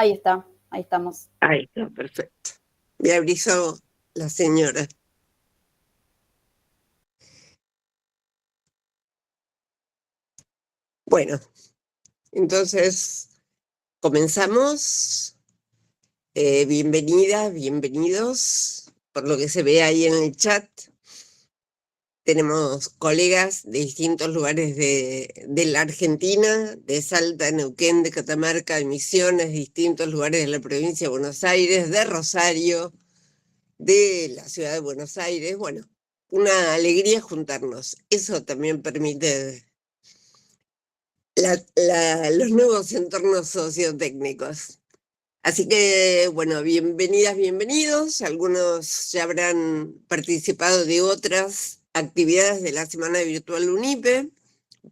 Ahí está, ahí estamos. Ahí está, perfecto. Me avisó la señora. Bueno, entonces comenzamos. Bienvenidas, bienvenidos. Por lo que se ve ahí en el chat, tenemos colegas de distintos lugares de la Argentina, de Salta, Neuquén, de Catamarca, de Misiones, distintos lugares de la provincia de Buenos Aires, de Rosario, de la ciudad de Buenos Aires. Bueno, una alegría juntarnos. Eso también permite los nuevos entornos sociotécnicos. Así que, bueno, bienvenidas, bienvenidos. Algunos ya habrán participado de otras actividades de la Semana Virtual UNIPE.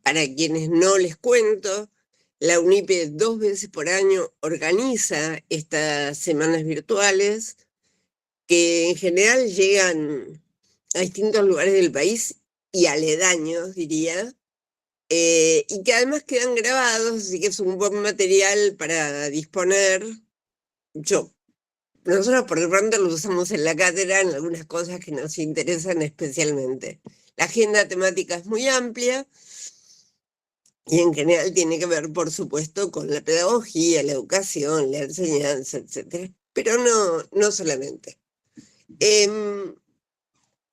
Para quienes no les cuento, la UNIPE 2 veces por año organiza estas semanas virtuales que en general llegan a distintos lugares del país y aledaños, diría, y que además quedan grabados, así que es un buen material para disponer. Yo, Nosotros por lo pronto lo usamos en la cátedra en algunas cosas que nos interesan especialmente. La agenda temática es muy amplia y en general tiene que ver, por supuesto, con la pedagogía, la educación, la enseñanza, etcétera. Pero no solamente. Em,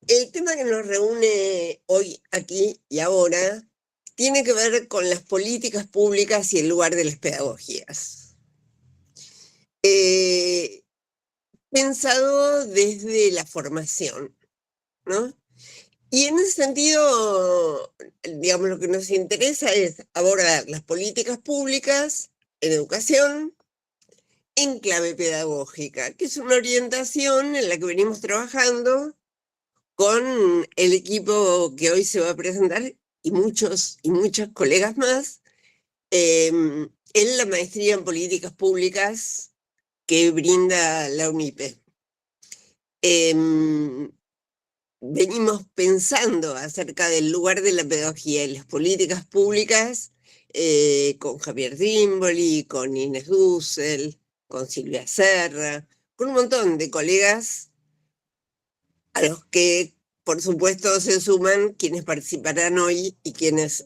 el tema que nos reúne hoy, aquí y ahora, tiene que ver con las políticas públicas y el lugar de las pedagogías. Eh, Pensado desde la formación, ¿no? Y en ese sentido, digamos, lo que nos interesa es abordar las políticas públicas en educación en clave pedagógica, que es una orientación en la que venimos trabajando con el equipo que hoy se va a presentar y muchos y muchas colegas más en la maestría en políticas públicas que brinda la UNIPE. Venimos pensando acerca del lugar de la pedagogía en las políticas públicas con Javier Dimboli, con Inés Dussel, con Silvia Serra, con un montón de colegas a los que, por supuesto, se suman quienes participarán hoy y quienes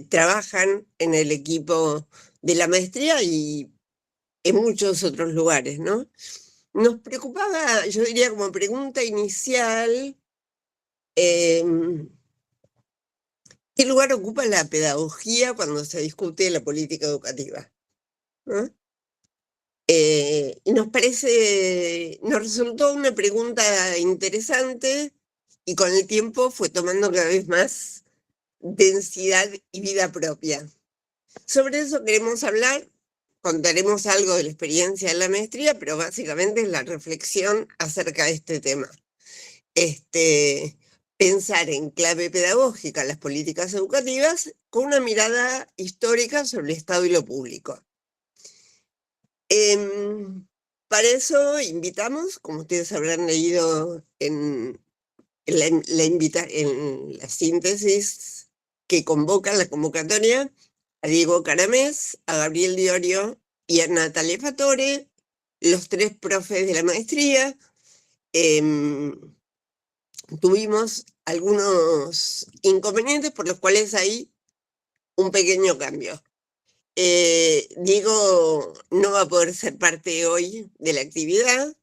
trabajan en el equipo de la maestría y en muchos otros lugares, ¿no? Nos preocupaba, yo diría como pregunta inicial, em, ¿qué lugar ocupa la pedagogía cuando se discute la política educativa? ¿No? Y nos resultó una pregunta interesante y con el tiempo fue tomando cada vez más densidad y vida propia. Sobre eso queremos hablar, contaremos algo de la experiencia de la maestría, pero básicamente es la reflexión acerca de este tema. Pensar en clave pedagógica las políticas educativas con una mirada histórica sobre el Estado y lo público. Para eso invitamos, como ustedes habrán leído en la síntesis que convoca la convocatoria, a Diego Caramés, a Gabriel Diorio y a Natalia Fatore, los 3 profes de la maestría. Tuvimos algunos inconvenientes por los cuales hay un pequeño cambio. Diego no va a poder ser parte hoy de la actividad.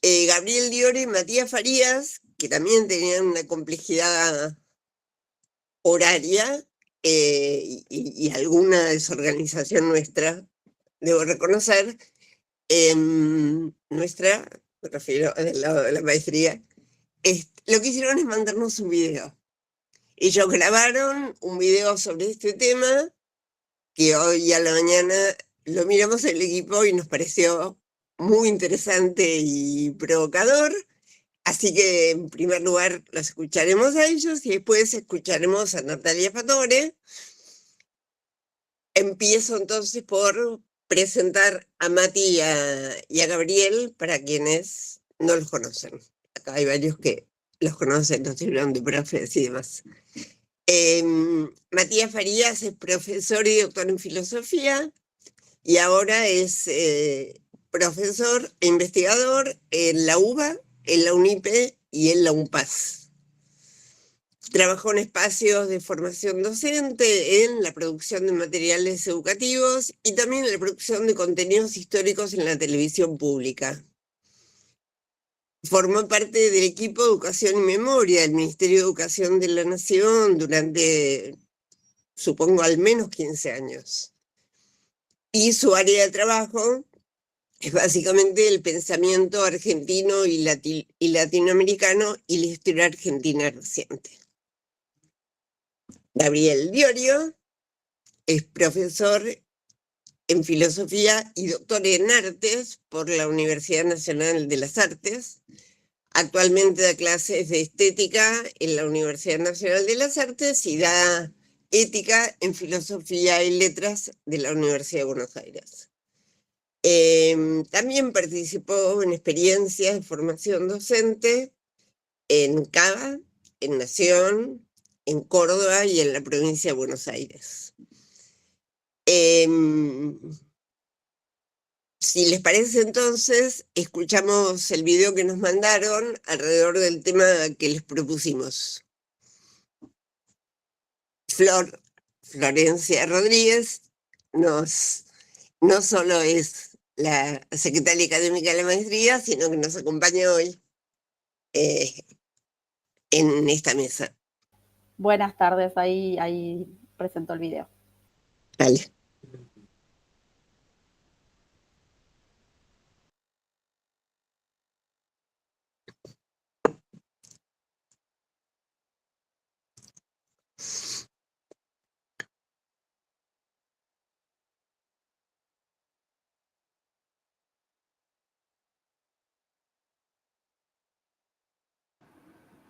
Gabriel Diore y Matías Farías, que también tenían una complejidad horaria y alguna desorganización nuestra, debo reconocer, nuestra, me refiero del lado de la maestría, lo que hicieron es mandarnos un video. Ellos grabaron un video sobre este tema que hoy a la mañana lo miramos en el equipo y nos pareció muy interesante y provocador. Así que en primer lugar los escucharemos a ellos y después escucharemos a Natalia Fatore. Empiezo entonces por presentar a Mati y a Gabriel para quienes no los conocen. Acá hay varios que los conocen, nos sirvieron de profes y demás. Matías Farías es profesor y doctor en filosofía, y ahora es profesor e investigador en la UBA, en la UNIPE y en la UNPAS. Trabajó en espacios de formación docente, en la producción de materiales educativos y también en la producción de contenidos históricos en la televisión pública. Formó parte del equipo de Educación y Memoria del Ministerio de Educación de la Nación durante, supongo, al menos 15 años. Y su área de trabajo es básicamente el pensamiento argentino y latinoamericano y la historia argentina reciente. Gabriel Diorio es profesor en filosofía y doctor en artes por la Universidad Nacional de las Artes. Actualmente da clases de estética en la Universidad Nacional de las Artes y da ética en filosofía y letras de la Universidad de Buenos Aires. También participó en experiencias de formación docente en CABA, en Nación, en Córdoba y en la provincia de Buenos Aires. Si les parece, entonces, escuchamos el video que nos mandaron alrededor del tema que les propusimos. Florencia Rodríguez no solo es la secretaria académica de la maestría, sino que nos acompaña hoy en esta mesa. Buenas tardes, ahí presento el video. Vale.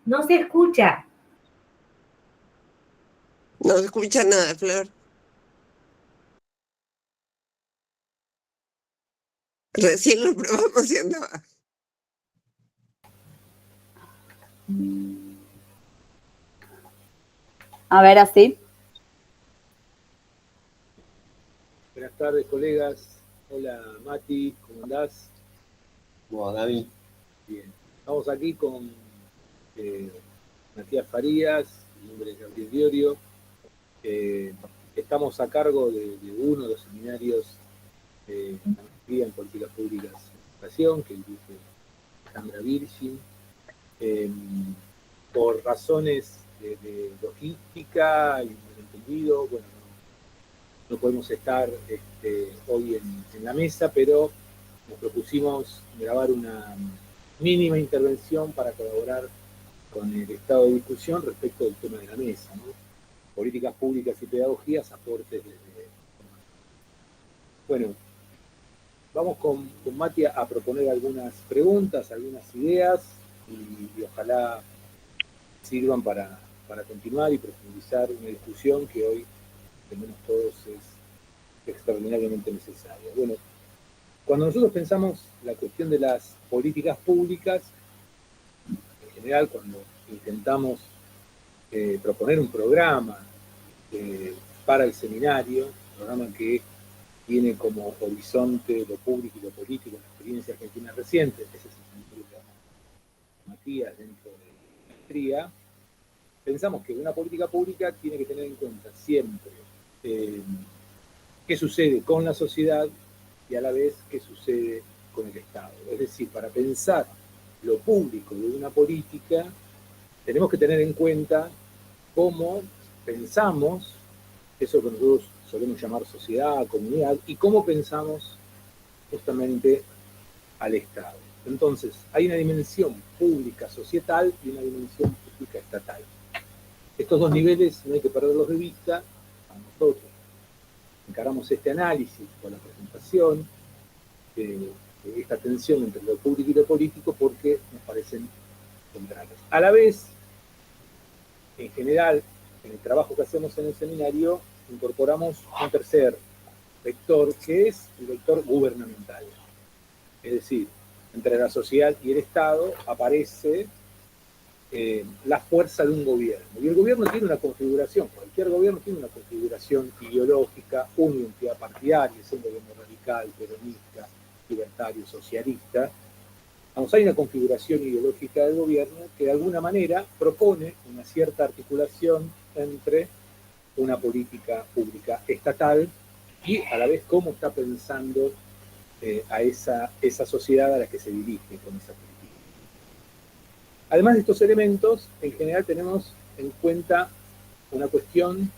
No se escucha. No se escucha nada, Flor. Recién lo probamos y andaba. A ver, así. Buenas tardes, colegas. Hola, Mati, ¿cómo andás? Bueno, David. Bien. Estamos aquí con Matías Farías, mi nombre es Gabriel Diorio. Estamos a cargo de uno de los seminarios de maestría en políticas públicas de educación, que dirige Alejandra Virgin. Por razones de logística y malentendido, bueno, no podemos estar hoy en la mesa, pero nos propusimos grabar una mínima intervención para colaborar con el estado de discusión respecto del tema de la mesa, ¿no? Políticas públicas y pedagogías, aportes desde... Bueno, vamos con Mati a proponer algunas preguntas, algunas ideas y ojalá sirvan para continuar y profundizar una discusión que hoy, al menos todos, es extraordinariamente necesaria. Bueno, cuando nosotros pensamos la cuestión de las políticas públicas, en general cuando intentamos proponer un programa para el seminario, un programa que tiene como horizonte lo público y lo político, la experiencia argentina reciente, ese es el sentido que llama Matías dentro de la maestría, pensamos que una política pública tiene que tener en cuenta siempre qué sucede con la sociedad y a la vez qué sucede con el Estado. Es decir, para pensar lo público de una política, tenemos que tener en cuenta cómo pensamos eso que nosotros solemos llamar sociedad, comunidad, y cómo pensamos justamente al Estado. Entonces, hay una dimensión pública societal y una dimensión pública estatal. Estos dos niveles no hay que perderlos de vista. A nosotros encaramos este análisis con la presentación de esta tensión entre lo público y lo político porque nos parecen centrales. A la vez, en general, en el trabajo que hacemos en el seminario, incorporamos un tercer vector, que es el vector gubernamental. Es decir, entre la sociedad y el Estado aparece la fuerza de un gobierno. Y el gobierno tiene una configuración, cualquier gobierno tiene una configuración ideológica, una identidad partidaria, es un gobierno radical, peronista, libertario, socialista. Vamos, hay una configuración ideológica del gobierno que de alguna manera propone una cierta articulación entre una política pública estatal y a la vez cómo está pensando a esa sociedad a la que se dirige con esa política. Además de estos elementos, en general tenemos en cuenta una cuestión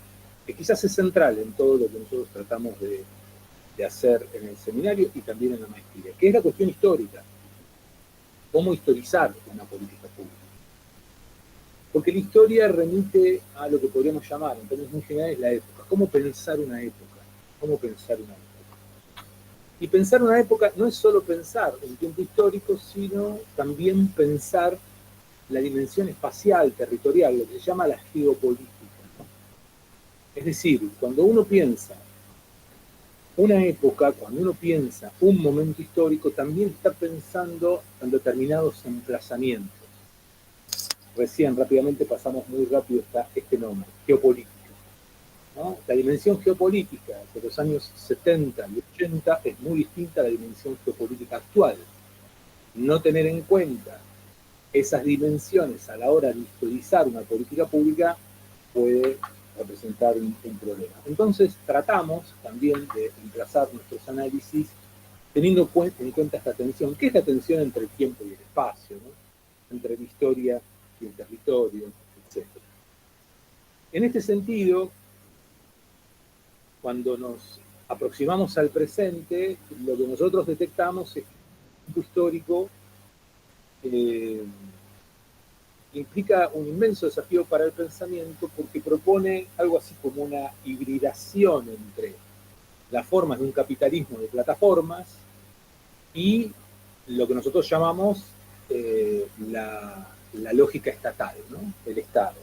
que quizás es central en todo lo que nosotros tratamos de hacer en el seminario y también en la maestría, que es la cuestión histórica. ¿Cómo historizar una política pública? Porque la historia remite a lo que podríamos llamar, en términos muy generales, la época. ¿Cómo pensar una época? ¿Cómo pensar una época? Y pensar una época no es solo pensar un tiempo histórico, sino también pensar la dimensión espacial, territorial, lo que se llama la geopolítica, ¿no? Es decir, cuando uno piensa una época, cuando uno piensa un momento histórico, también está pensando en determinados emplazamientos. Recién, rápidamente, pasamos muy rápido este nombre, geopolítica, ¿no? La dimensión geopolítica de los años 70 y 80 es muy distinta a la dimensión geopolítica actual. No tener en cuenta esas dimensiones a la hora de historizar una política pública puede representar un problema. Entonces tratamos también de emplazar nuestros análisis teniendo en cuenta esta tensión, que es la tensión entre el tiempo y el espacio, ¿no? Entre la historia y el territorio, etc. En este sentido, cuando nos aproximamos al presente, lo que nosotros detectamos es que el tiempo histórico implica un inmenso desafío para el pensamiento porque propone algo así como una hibridación entre las formas de un capitalismo de plataformas y lo que nosotros llamamos la lógica estatal, ¿no? El Estado.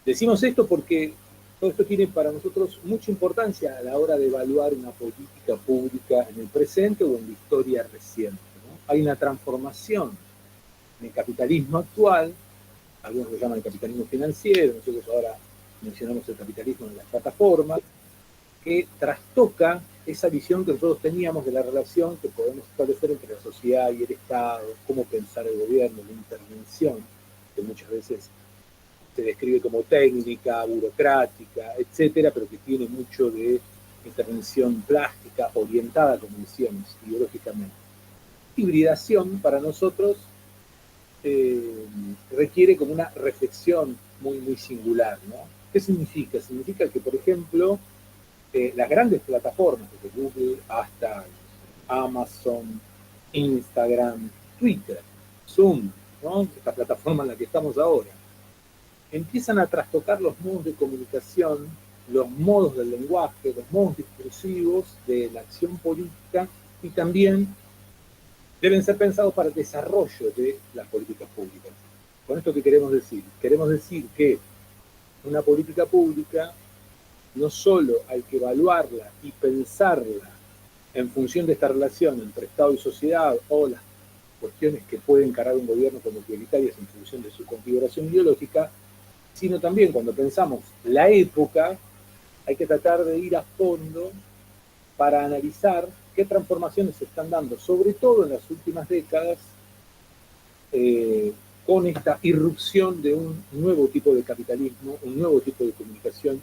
Decimos esto porque todo esto tiene para nosotros mucha importancia a la hora de evaluar una política pública en el presente o en la historia reciente, ¿no? Hay una transformación en el capitalismo actual, algunos lo llaman el capitalismo financiero, nosotros ahora mencionamos el capitalismo en las plataformas, que trastoca esa visión que nosotros teníamos de la relación que podemos establecer entre la sociedad y el Estado, cómo pensar el gobierno, la intervención, que muchas veces se describe como técnica, burocrática, etcétera, pero que tiene mucho de intervención plástica, orientada, como decíamos, ideológicamente. Hibridación para nosotros requiere como una reflexión muy, muy singular, ¿no? ¿Qué significa? Significa que, por ejemplo, las grandes plataformas, desde Google hasta Amazon, Instagram, Twitter, Zoom, ¿no? Esta plataforma en la que estamos ahora, empiezan a trastocar los modos de comunicación, los modos del lenguaje, los modos discursivos de la acción política y también deben ser pensados para el desarrollo de las políticas públicas. ¿Con esto qué queremos decir? Queremos decir que una política pública no solo hay que evaluarla y pensarla en función de esta relación entre Estado y sociedad o las cuestiones que puede encarar un gobierno como prioritarias en función de su configuración ideológica, sino también cuando pensamos la época, hay que tratar de ir a fondo para analizar qué transformaciones se están dando, sobre todo en las últimas décadas, con esta irrupción de un nuevo tipo de capitalismo, un nuevo tipo de comunicación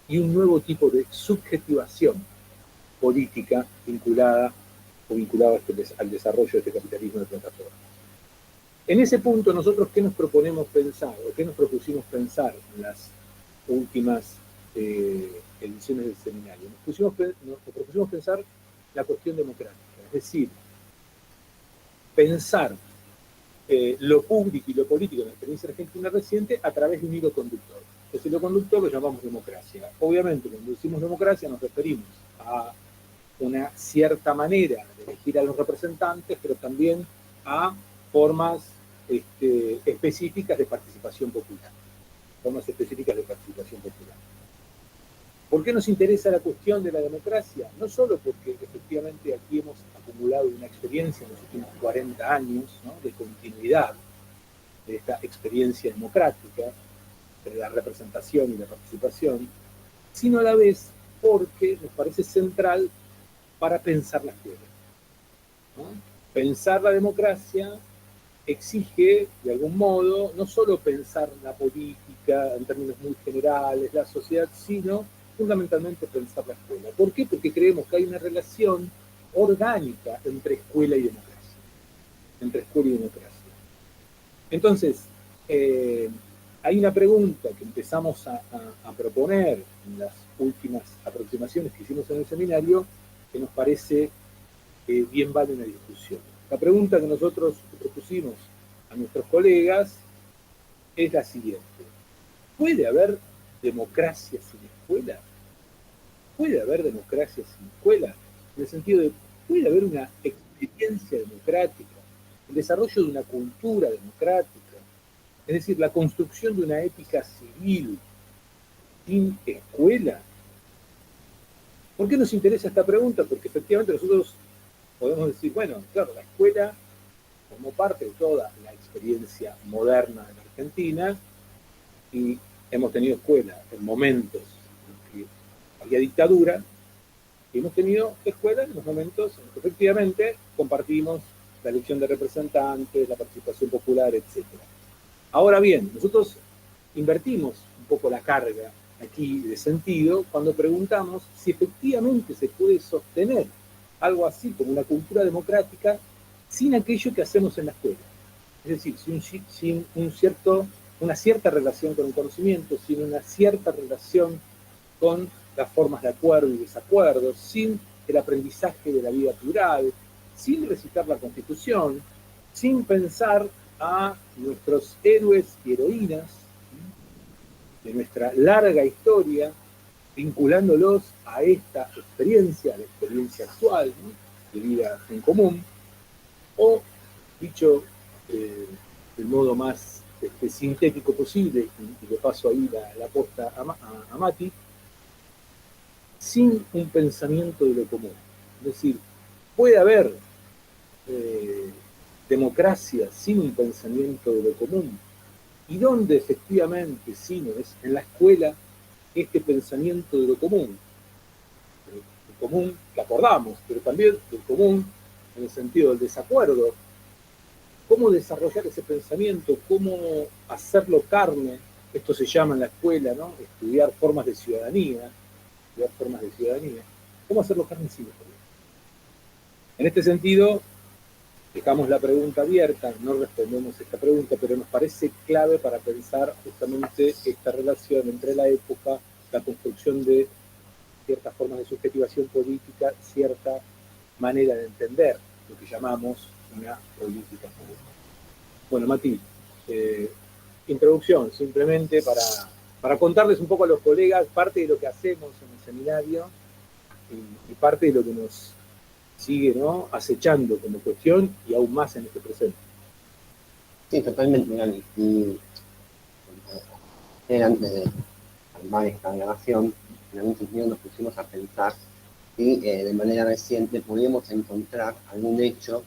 y un nuevo tipo de subjetivación política vinculada al desarrollo de este capitalismo de plataforma. En ese punto, nosotros, ¿qué nos proponemos pensar o qué nos propusimos pensar en las últimas ediciones del seminario? Nos propusimos pensar la cuestión democrática, es decir, pensar lo público y lo político en la experiencia argentina reciente a través de un hilo conductor. Ese hilo conductor lo llamamos democracia. Obviamente, cuando decimos democracia nos referimos a una cierta manera de elegir a los representantes, pero también a formas específicas de participación popular. Formas específicas de participación popular. ¿Por qué nos interesa la cuestión de la democracia? No solo porque efectivamente aquí hemos acumulado una experiencia en los últimos 40 años, ¿no?, de continuidad de esta experiencia democrática, de la representación y la participación, sino a la vez porque nos parece central para pensar la escuela, ¿no? Pensar la democracia exige, de algún modo, no solo pensar la política en términos muy generales, la sociedad, sino fundamentalmente pensar la escuela. ¿Por qué? Porque creemos que hay una relación orgánica entre escuela y democracia. Entre escuela y democracia. Entonces, hay una pregunta que empezamos a proponer en las últimas aproximaciones que hicimos en el seminario, que nos parece que bien vale una discusión. La pregunta que nosotros propusimos a nuestros colegas es la siguiente. ¿Puede haber democracia sin escuela? ¿Puede haber democracia sin escuela? En el sentido de, ¿puede haber una experiencia democrática? El desarrollo de una cultura democrática, es decir, la construcción de una ética civil sin escuela. ¿Por qué nos interesa esta pregunta? Porque efectivamente nosotros podemos decir, bueno, claro, la escuela formó parte de toda la experiencia moderna de la Argentina y hemos tenido escuela en momentos en que había dictadura y hemos tenido escuela en los momentos en que efectivamente compartimos la elección de representantes, la participación popular, etc. Ahora bien, nosotros invertimos un poco la carga aquí de sentido cuando preguntamos si efectivamente se puede sostener algo así como una cultura democrática sin aquello que hacemos en la escuela. Es decir, sin una cierta relación con el conocimiento, sin una cierta relación con las formas de acuerdo y desacuerdo, sin el aprendizaje de la vida plural, sin recitar la Constitución, sin pensar a nuestros héroes y heroínas de nuestra larga historia, vinculándolos a esta experiencia, a la experiencia actual, ¿no?, de vida en común, o, dicho del modo más sintético posible, y le paso ahí la posta a Mati, sin un pensamiento de lo común. Es decir, puede haber democracia sin un pensamiento de lo común, y donde efectivamente, si no es en la escuela, este pensamiento de lo común, el común que acordamos, pero también el común en el sentido del desacuerdo, cómo desarrollar ese pensamiento, cómo hacerlo carne, esto se llama en la escuela, ¿no?, estudiar formas de ciudadanía, cómo hacerlo carne sin escuela. En este sentido, dejamos la pregunta abierta, no respondemos esta pregunta, pero nos parece clave para pensar justamente esta relación entre la época, la construcción de ciertas formas de subjetivación política, cierta manera de entender lo que llamamos una política pública. Bueno, Mati, introducción, simplemente para contarles un poco a los colegas parte de lo que hacemos en el seminario y parte de lo que nos sigue, ¿no?, acechando como cuestión y aún más en este presente. Sí, totalmente, Gaby. Y antes de armar esta grabación, en algún sentido nos pusimos a pensar si de manera reciente podíamos encontrar algún hecho,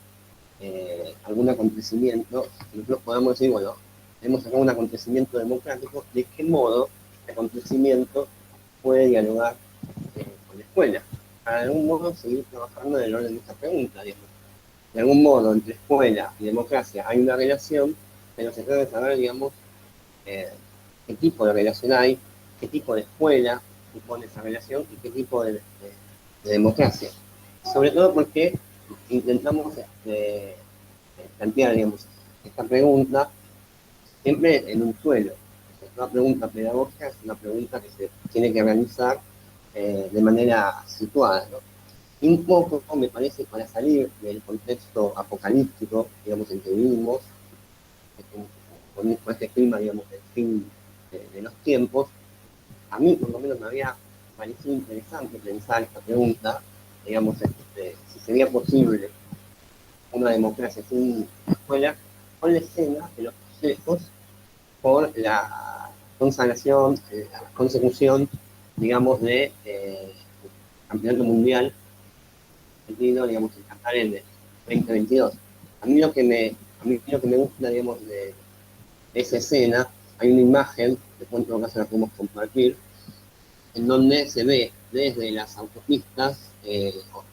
algún acontecimiento, que nosotros podamos decir, bueno, hemos sacado un acontecimiento democrático, ¿de qué modo este acontecimiento puede dialogar con la escuela? Para de algún modo seguir trabajando en el orden de esta pregunta, digamos. De algún modo, entre escuela y democracia hay una relación, pero se trata de saber, digamos, qué tipo de relación hay, qué tipo de escuela supone esa relación y qué tipo de democracia. Sobre todo porque intentamos plantear, digamos, esta pregunta siempre en un suelo. Es una pregunta pedagógica, es una pregunta que se tiene que realizar de manera situada, ¿no? Y un poco, me parece, para salir del contexto apocalíptico, digamos, en que vivimos, con este clima, digamos, del fin de los tiempos, a mí por lo menos me había parecido interesante pensar esta pregunta, digamos, si sería posible una democracia sin escuela, con la escena de los procesos por la consagración, la consecución, digamos, de campeonato mundial, digamos, en Qatar en el 2022. A mí lo que me gusta, digamos, de esa escena, hay una imagen, que en todo caso la podemos compartir, en donde se ve desde las autopistas,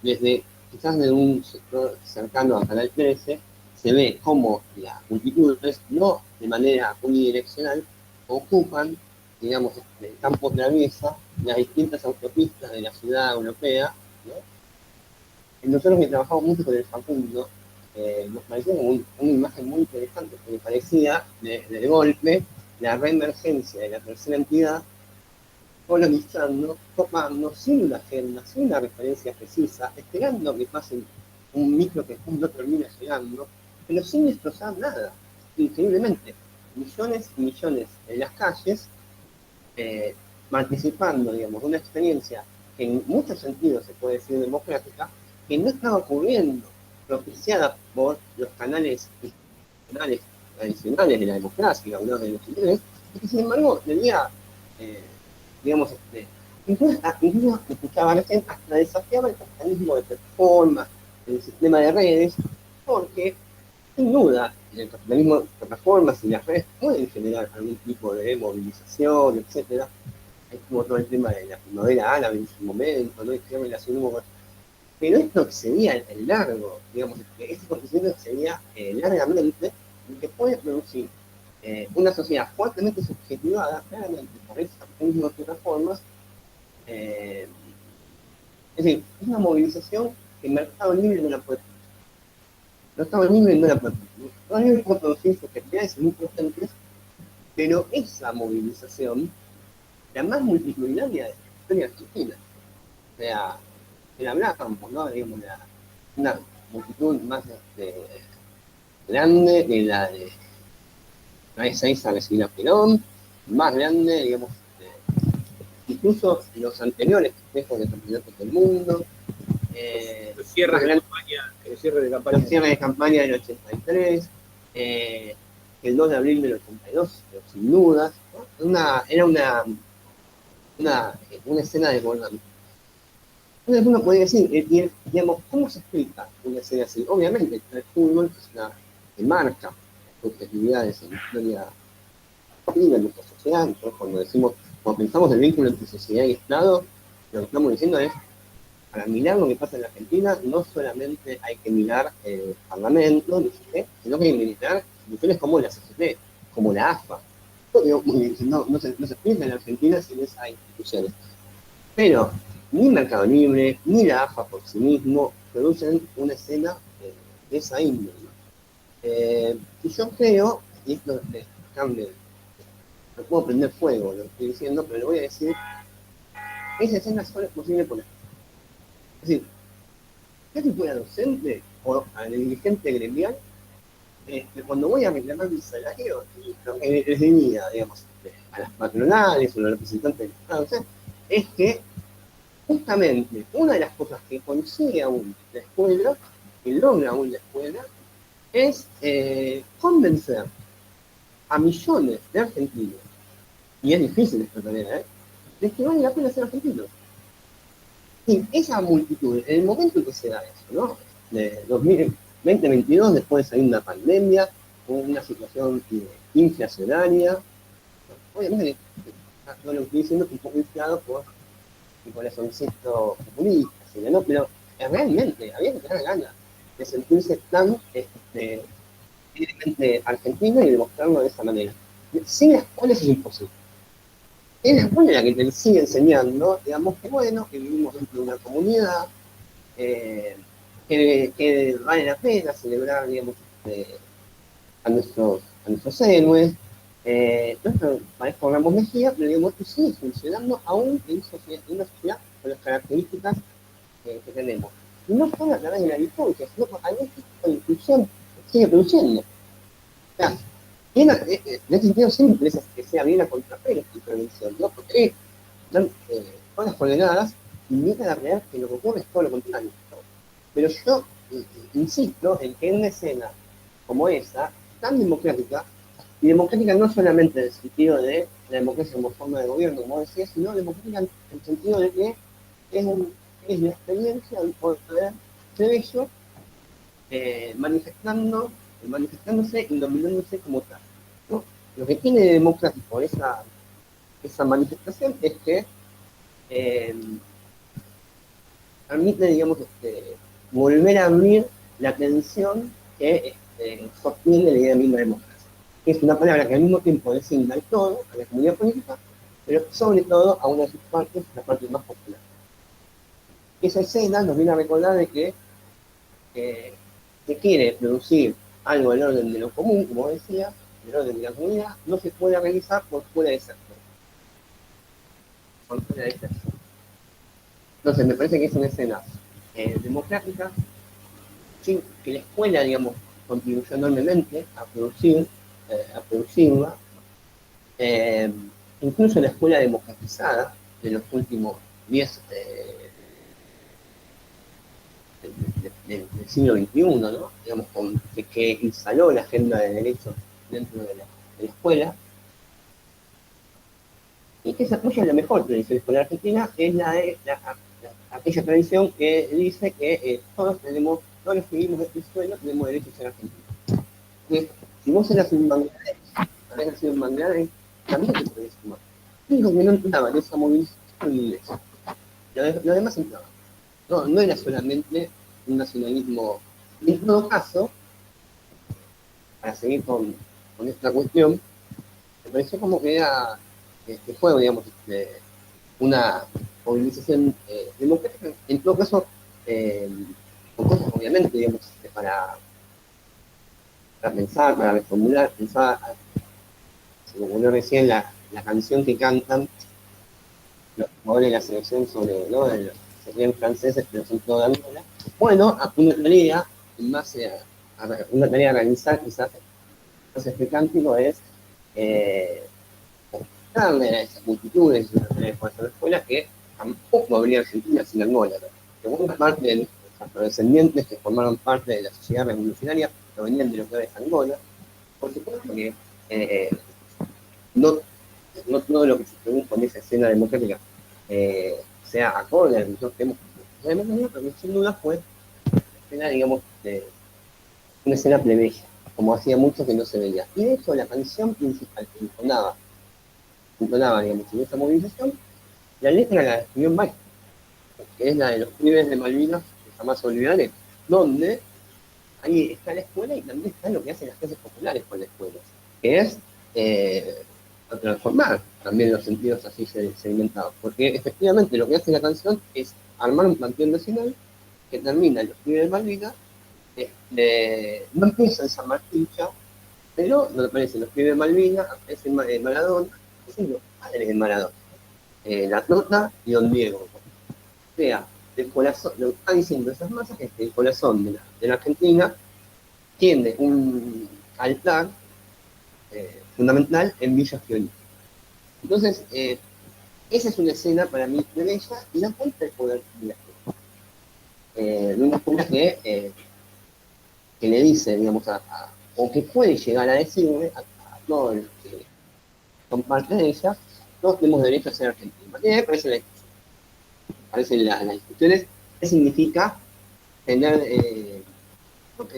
desde quizás de un sector cercano a Canal 13, se ve cómo las multitudes, no de manera unidireccional, ocupan, digamos, el campo traviesa, las distintas autopistas de la ciudad europea, ¿no? Nosotros que trabajamos mucho con el Facundo, nos pareció como una imagen muy interesante, porque parecía, de golpe, la reemergencia de la tercera entidad colonizando, tomando, sin una agenda, sin una referencia precisa, esperando que pase un micro que no termine llegando, pero sin destrozar nada. Increíblemente, millones y millones en las calles, participando, digamos, de una experiencia que en muchos sentidos se puede decir democrática, que no estaba ocurriendo, propiciada por los canales tradicionales de la democracia, hablamos de los chilenos, y que sin embargo debía, digamos, incluso escuchaba recién, hasta desafiaba el capitalismo de performance, el sistema de redes, porque sin duda el capitalismo de performance y las redes pueden generar algún tipo de movilización, etcétera. Es como todo el tema de la primavera árabe en su momento, ¿no? Y que relacionamos con... Pero esto excedía el largo, digamos, este acontecimiento excedía largamente, y que puede producir una sociedad fuertemente subjetivada, claramente, por esas mismas plataformas. Es decir, es una movilización que el mercado libre no la puede producir. El mercado libre no la puede producir. El mercado libre puede producir subjetividades muy potentes, pero esa movilización, la más multitudinaria de la historia argentina, o sea, hablábamos, ¿no? Digamos, una multitud más grande de la de Ezeiza recibir a Perón, más grande, digamos, incluso los anteriores festejos de campeonatos del mundo, los cierres de campaña del 83, el 2 de abril del 82, pero sin dudas, ¿no? Era una escena de gobernamiento. Entonces uno podría decir, digamos, ¿cómo se explica una escena así? Obviamente, el fútbol es una que marca subjetividades en la historia de nuestra sociedad. Entonces, cuando pensamos el vínculo entre sociedad y Estado, lo que estamos diciendo es, para mirar lo que pasa en la Argentina, no solamente hay que mirar el Parlamento, sino que hay que mirar instituciones como la CGT, como la AFA. No se explica en la Argentina sin esas instituciones. Pero ni Mercado Libre, ni la AFA por sí mismo producen una escena de esa índole. Y yo creo, y esto cambia, no puedo prender fuego lo que estoy diciendo, pero le voy a decir, esa escena solo es posible por esto. Es decir, ¿qué tipo de docente o al dirigente gremial, cuando voy a reclamar mi salario, lo que les diría, digamos, a las patronales o a los representantes del Estado, es que justamente una de las cosas que consigue aún la escuela, que logra aún la escuela, es convencer a millones de argentinos, y es difícil esta tarea, de que vale la pena ser argentino. Y esa multitud, en el momento en que se da eso, ¿no? De 2022, después de salir una pandemia, con una situación inflacionaria, obviamente, yo lo estoy diciendo un poco inflado por el concepto populista, ¿no? Pero realmente había que tener ganas de sentirse tan evidentemente argentino y demostrarlo de esa manera. Sin las cuales es imposible. Es la escuela la que te sigue enseñando, digamos, que bueno, que vivimos dentro de una comunidad, que vale la pena celebrar, digamos, a nuestros héroes. Nosotros parezco Ramos Mejía, pero digamos que sigue funcionando aún en una sociedad con las características que tenemos. Y no solo a través de la liturgia, sino que a veces la inclusión sigue produciendo. O sea, en ese sentido siempre interesa que sea bien la contrapelo esta intervención, ¿no? Porque dan cosas coordenadas invitan a creer que lo que ocurre es todo lo contrario, ¿no? Pero yo insisto en que en una escena como esa, tan democrática, y democrática no solamente en el sentido de la democracia como forma de gobierno, como decía, sino democrática en el sentido de que es la experiencia del poder de ello manifestándose y dominándose como tal, ¿no? Lo que tiene de democrático esa manifestación es que permite, digamos, volver a abrir la tensión que sostiene la idea misma de democracia, que es una palabra que al mismo tiempo designa al todo, a la comunidad política, pero sobre todo a una de sus partes, la parte más popular. Esa escena nos viene a recordar de que se quiere producir algo del orden de lo común, como decía, del orden de la comunidad, no se puede realizar por fuera de esa zona. Por fuera de esa zona. Entonces, me parece que es una escena democrática, sí, que la escuela, digamos, contribuyó enormemente a producirla, incluso la escuela democratizada de los últimos 10 del siglo XXI, ¿no? Digamos, que instaló la agenda de derechos dentro de la escuela, y que se apoya en la mejor tradición escolar argentina, es aquella tradición que dice que todos los que vivimos en este suelo tenemos derecho a ser argentinos. Entonces, si vos eras un Bangladesh, habías nacido en Bangladesh, también te podés sumar. Lo único que no entraba en esa movilización era el inglés. Lo demás entraba. No era solamente un nacionalismo. En todo caso, para seguir con esta cuestión, me pareció como que era, que fue, digamos, una movilización democrática, en todo caso, con cosas obviamente, digamos, para pensar, para reformular, pensar, se me ocurrió recién la canción que cantan los jugadores de la selección sobre, ¿no?, de los serían franceses, pero son todos de Angola. Bueno, una tarea, en base a una tarea a realizar, quizás, entonces este cántico es mostrarle a esas multitudes de escuelas que tampoco habría Argentina sin Angola, ¿no? Que buena parte de nuestros descendientes que formaron parte de la sociedad revolucionaria provenían de lo que es Angola. Por supuesto que no todo lo que se produjo en esa escena democrática sea acorde a lo que nosotros tenemos la democracia, pero sin duda fue digamos, una escena plebeya, como hacía mucho que no se veía. Y de hecho, la canción principal que entonaba, digamos, en esa movilización, la letra la escribió Mike, que es la de los pibes de Malvinas, que jamás olvidaré, donde ahí está la escuela y también está lo que hacen las clases populares con la escuela, que es transformar también los sentidos así segmentados, porque efectivamente lo que hace la canción es armar un panteón nacional que termina en los pibes de Malvinas, no empieza en San Martín, pero donde aparecen los pibes de Malvinas, aparece Maradona, aparecen los padres de Maradona, La Tota y Don Diego. O sea, el corazón, lo que está diciendo esas masas es que el corazón de la Argentina tiene un altar fundamental en Villa Fiorito. Entonces, esa es una escena para mí de bella y da cuenta del poder de la escuela. De una escuela que le dice, digamos, o que puede llegar a decirle a todos los que son parte de ella, todos tenemos derecho a ser argentinos. ¿Qué parece la discusión? Parecen las discusiones. ¿Qué significa tener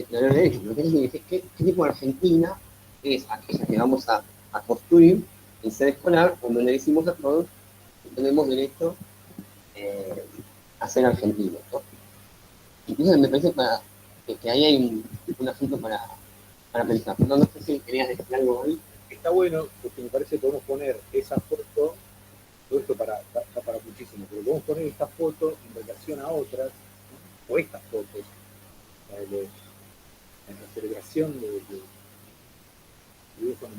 derechos? ¿Qué significa? ¿Qué tipo de Argentina es aquella que vamos a construir en sede escolar, cuando le decimos a todos que tenemos derecho a ser argentinos, ¿no? Entonces me parece que ahí hay un asunto para pensar. No sé si querías decir algo ahí. Está bueno, porque me parece que podemos poner esa foto, todo esto para muchísimo, pero podemos poner esta foto en relación a otras, ¿no? O estas fotos, en la celebración del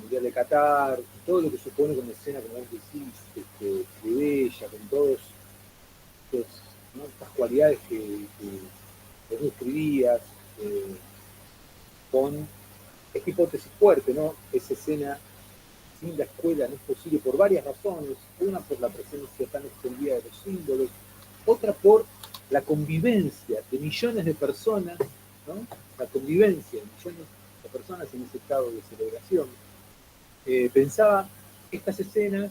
Mundial de Qatar, todo lo que supone con la escena, como vos decís, de bella, con todos ¿no?, estas cualidades que vos describías, con esta hipótesis fuerte, ¿no? Esa escena sin la escuela no es posible por varias razones. Una, por la presencia tan extendida de los símbolos. Otra, por la convivencia de millones de personas, ¿no? La convivencia de millones de personas en ese estado de celebración. Pensaba estas escenas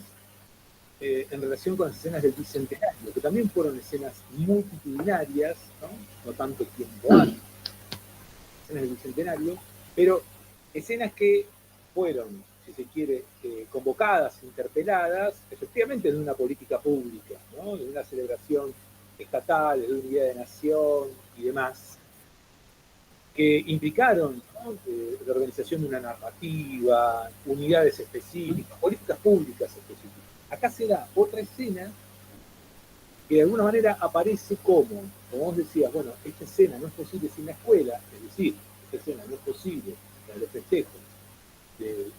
en relación con las escenas del Bicentenario, que también fueron escenas multitudinarias, no tanto tiempo antes, escenas del Bicentenario, pero escenas que fueron si se quiere, convocadas, interpeladas, efectivamente de una política pública, ¿no? De una celebración estatal, de un Día de Nación y demás, que implicaron, ¿no? La organización de una narrativa, unidades específicas, políticas públicas específicas. Acá se da otra escena que de alguna manera aparece como vos decías, bueno, esta escena no es posible sin la escuela, es decir, esta escena no es posible en los festejos del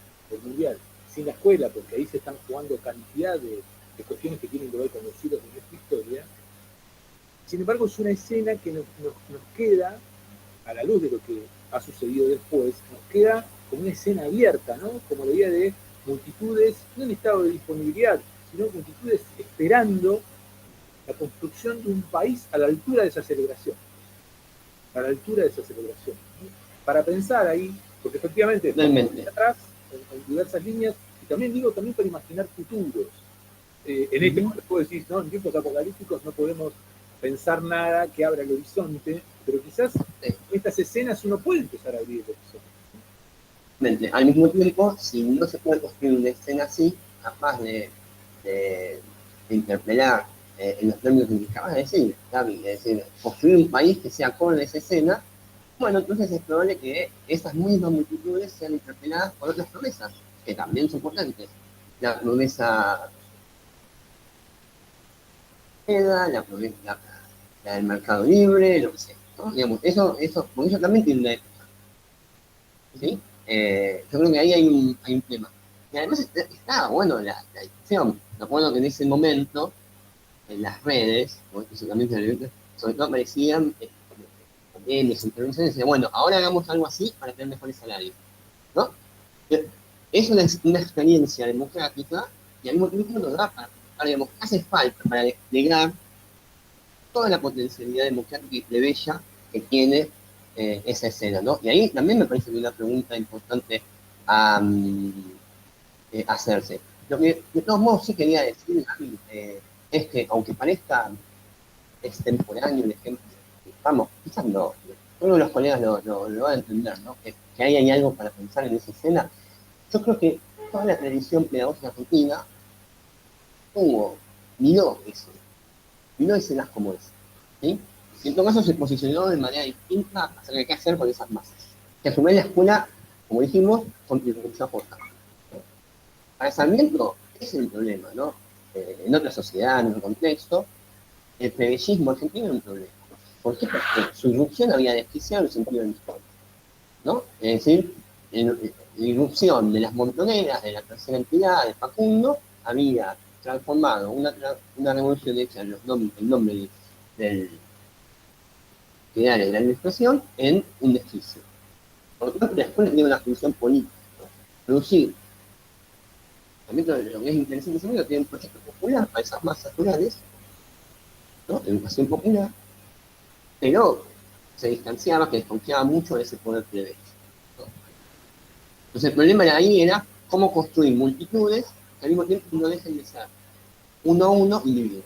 Mundial sin la escuela, porque ahí se están jugando cantidad de cuestiones que tienen que ver con los hilos de nuestra historia. Sin embargo, es una escena que nos queda, a la luz de lo que ha sucedido después, nos queda como una escena abierta, ¿no? Como la idea de multitudes, no en estado de disponibilidad, sino multitudes esperando la construcción de un país a la altura de esa celebración. A la altura de esa celebración. ¿No? Para pensar ahí, porque efectivamente, atrás, en diversas líneas, y también digo, también para imaginar futuros. En este momento puedo decir, ¿no? En tiempos apocalípticos no podemos pensar nada que abra el horizonte, pero quizás en estas escenas uno puede empezar a abrir el horizonte. Al mismo tiempo, si no se puede construir una escena así, capaz de interpelar en los términos que acabas de decir, Gaby, es decir, construir un país que sea acorde a esa escena, bueno, entonces es probable que esas mismas multitudes sean interpeladas por otras promesas, que también son importantes. La promesa la promesa la del mercado libre, lo que sea, ¿no? Digamos, porque eso también tiene una época, ¿sí? Yo creo que ahí hay un tema. Y además está bueno la discusión. Me acuerdo que en ese momento, en las redes, sobre todo aparecían memes, intervenciones, y decían, bueno, ahora hagamos algo así para tener mejores salarios, ¿no? Es una experiencia democrática y al mismo tiempo nos da digamos, hace falta para desplegar toda la potencialidad democrática y plebeya que tiene esa escena, ¿no? Y ahí también me parece una pregunta importante a hacerse. Lo que de todos modos sí quería decir es que, aunque parezca extemporáneo el ejemplo, vamos, quizás no, todos los colegas lo van a entender, ¿no? Que ahí hay algo para pensar en esa escena. Yo creo que toda la tradición pedagógica argentina miró escenas como esa, ¿sí? Y en todo caso se posicionó de manera distinta acerca de qué hacer con esas masas. Que a su vez la escuela, como dijimos, contribuyó a aportar. Para Sarmiento, ese es el problema, ¿no? En otra sociedad, en otro contexto, el plebeyismo argentino era un problema. ¿Por qué? Porque su irrupción había desquiciado el sentido de la historia, ¿no? Es decir, la irrupción de las montoneras, de la tercera entidad, de Facundo, había transformado una revolución hecha en el nombre del ideario de la administración en un desquicio. Por lo tanto, la escuela tiene una función política, ¿no? Producir. También lo que es interesante es que tiene un proyecto popular para esas masas rurales, ¿no? Educación popular, pero se distanciaba, que desconfiaba mucho de ese poder plebeyo, ¿no? Entonces el problema de ahí era cómo construir multitudes que al mismo tiempo no dejen de ser uno a uno individuos.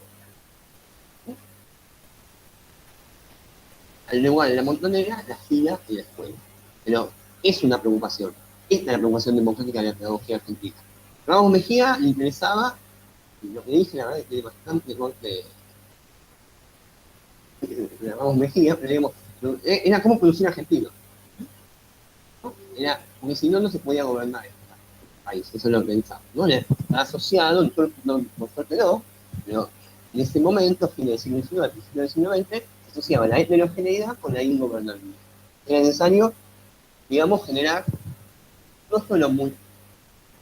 Al igual en la montonera, la fila y la escuela. Pero es una preocupación. Esta es la preocupación democrática de la pedagogía argentina. Ramos Mejía le interesaba, y lo que dije, la verdad es que tiene bastante corte de Ramos Mejía, pero digamos, era cómo producir argentinos, ¿no? Era, porque si no, no se podía gobernar el país, eso es lo que pensaba, ¿no? Está asociado, por suerte no, pero en ese momento, fines del siglo XIX, principios del siglo XX, se asociaba la heterogeneidad con la ingobernabilidad. Era necesario, digamos, generar no solo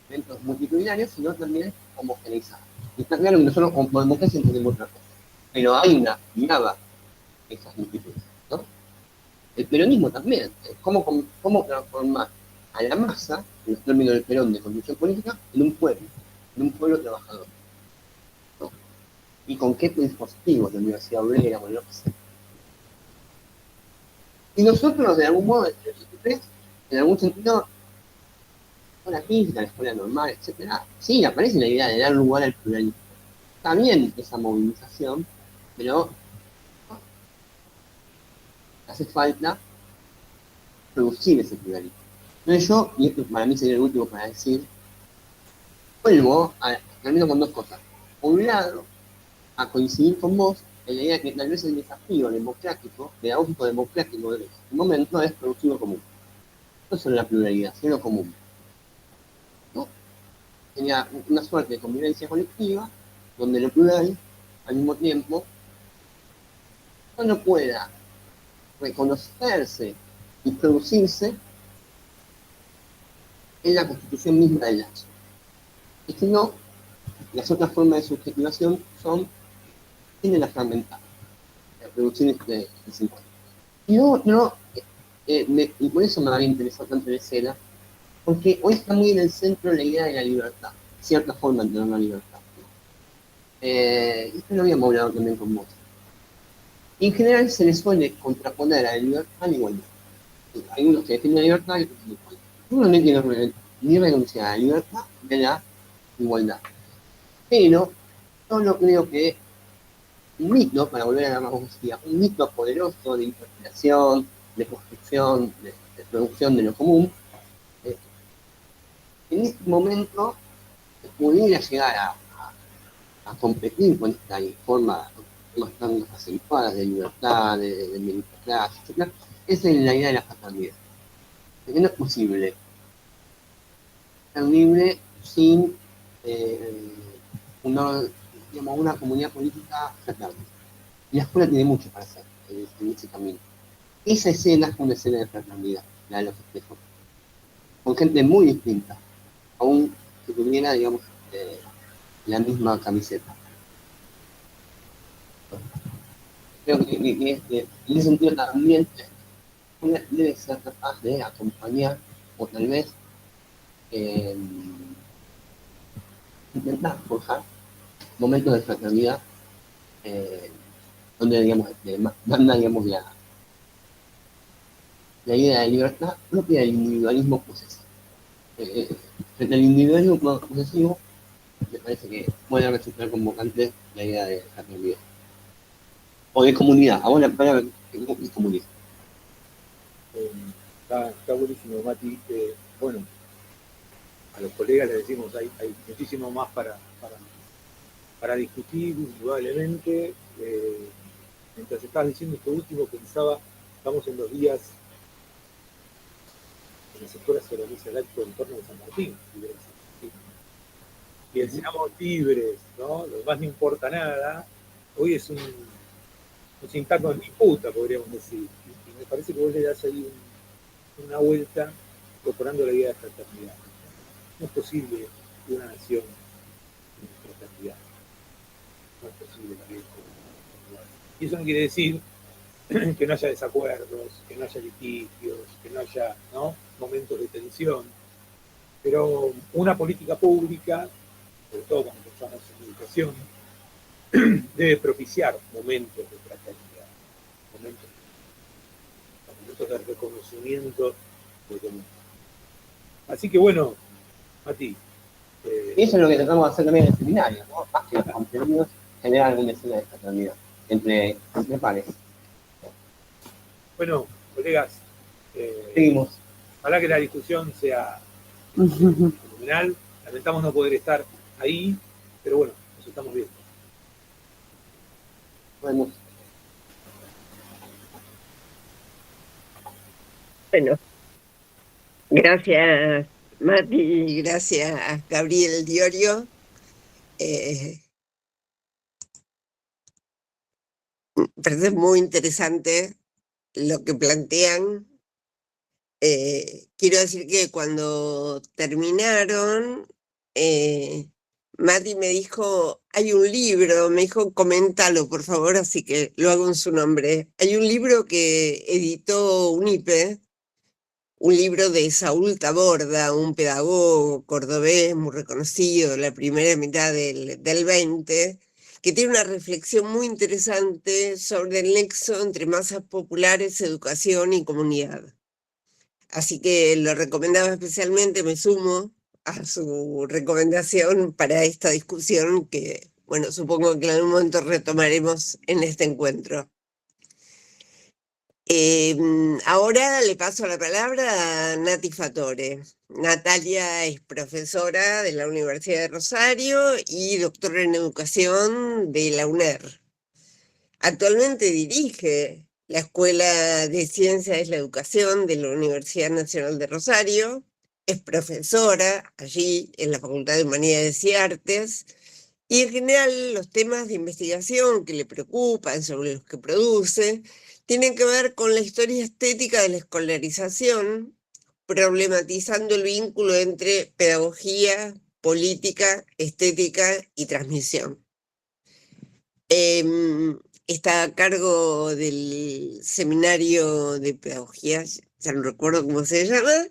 eventos multitudinarios, sino también homogeneizados. Y está claro que nosotros como democracia entendemos otra cosa, pero hay una miraba esas multitudes, ¿no? El peronismo también, cómo transformar a la masa, en los términos del Perón de conducción política, en un pueblo trabajador, ¿no? Y con qué dispositivos, la Universidad Obrera, con lo que sea. Y nosotros, de algún modo, en algún sentido, la física, la escuela normal, etcétera, sí, aparece la idea de dar lugar al pluralismo. También esa movilización, pero hace falta producir ese pluralismo. Entonces y esto para mí sería el último para decir, termino con dos cosas. Por un lado, a coincidir con vos en la idea que tal vez el desafío democrático, pedagógico democrático del momento es producir lo común. No solo la pluralidad, sino lo común. ¿No? Sería una suerte de convivencia colectiva donde lo plural, al mismo tiempo, no pueda reconocerse y producirse en la constitución misma del lazo. Y si no, las otras formas de subjetivación tienden a fragmentar la producción de 50. Y y por eso me había interesado tanto la escena, porque hoy está muy en el centro la idea de la libertad, cierta forma de tener la libertad. Esto lo habíamos hablado también con vos. Y en general se le suele contraponer a la libertad a la igualdad. Hay unos que defienden la libertad y otros que la igualdad. Uno no quiere ni renunciar a la libertad de la igualdad. Pero yo no creo que un mito, para volver a la demagogía, un mito poderoso de interpretación, de construcción, de producción de lo común, en este momento pudiera llegar a competir con esta forma tan acentuadas de libertad, de meritocracia, etc. Esa es la idea de la fraternidad. De que no es posible ser libre sin una comunidad política fraterna. Y la escuela tiene mucho para hacer en ese camino. Esa escena es una escena de fraternidad, la de los espejos, con gente muy distinta, aún que tuviera, digamos, la misma camiseta. Creo que en ese sentido también una debe ser capaz de acompañar o tal vez intentar forjar momentos de fraternidad donde, digamos, manda, digamos, la idea de libertad propia del individualismo posesivo. Frente al individualismo posesivo, me parece que puede resultar convocante la idea de fraternidad. O de comunidad, ahora la palabra es comunidad. Está buenísimo, Mati. Bueno, a los colegas les decimos, hay muchísimo más para discutir, indudablemente. Mientras estabas diciendo esto último, pensaba, estamos en los días en las escuelas se organiza el acto en torno de San Martín, y el seamos libres, ¿no? Lo demás no importa nada. Hoy es un sintagma en disputa, podríamos decir. Y me parece que vos le das ahí una vuelta incorporando la idea de fraternidad. No es posible una nación sin fraternidad. No es posible la vida. Y eso no quiere decir que no haya desacuerdos, que no haya litigios, que no haya, ¿no?, momentos de tensión. Pero una política pública, sobre todo cuando pensamos en educación, debe propiciar momentos de fraternidad, momentos de reconocimiento de común. Así que bueno, Mati. Eso es lo que tratamos de hacer también en el seminario, ¿no? Más que los contenidos, generar alguna escena de fraternidad entre pares. Bueno, colegas, seguimos. Ojalá que la discusión sea fenomenal. Lamentamos no poder estar ahí, pero bueno, nos estamos viendo. Bueno. Bueno, gracias Mati y gracias Gabriel Diorio. Me parece muy interesante lo que plantean. Quiero decir que cuando terminaron, Mati me dijo, hay un libro, me dijo, coméntalo por favor, así que lo hago en su nombre. Hay un libro que editó UNIPE, un libro de Saúl Taborda, un pedagogo cordobés muy reconocido de la primera mitad del 20, que tiene una reflexión muy interesante sobre el nexo entre masas populares, educación y comunidad. Así que lo recomendaba especialmente, me sumo a su recomendación para esta discusión que, bueno, supongo que en algún momento retomaremos en este encuentro. Ahora le paso la palabra a Nati Fatore. Natalia es profesora de la Universidad de Rosario y doctora en educación de la UNER. Actualmente dirige la Escuela de Ciencias de la Educación de la Universidad Nacional de Rosario. Es profesora allí en la Facultad de Humanidades y Artes. Y en general los temas de investigación que le preocupan, sobre los que produce, tienen que ver con la historia estética de la escolarización, problematizando el vínculo entre pedagogía, política, estética y transmisión. Está a cargo del seminario de pedagogía, ya no recuerdo cómo se llama,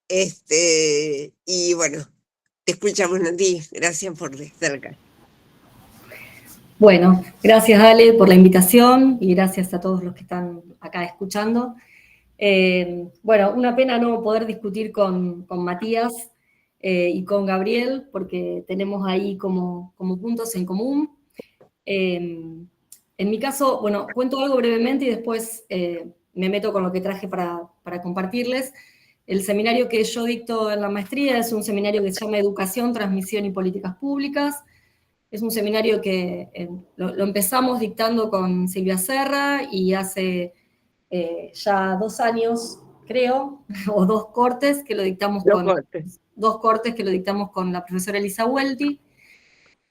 y bueno, te escuchamos, Nati, gracias por estar acá. Bueno, gracias Ale por la invitación y gracias a todos los que están acá escuchando. Bueno, una pena no poder discutir con Matías y con Gabriel, porque tenemos ahí como puntos en común. En mi caso, bueno, cuento algo brevemente y después me meto con lo que traje para compartirles. El seminario que yo dicto en la maestría es un seminario que se llama Educación, Transmisión y Políticas Públicas. Es un seminario que lo empezamos dictando con Silvia Serra y hace ya 2 años, creo, o 2 cortes que lo dictamos dos cortes que lo dictamos con la profesora Elisa Welty.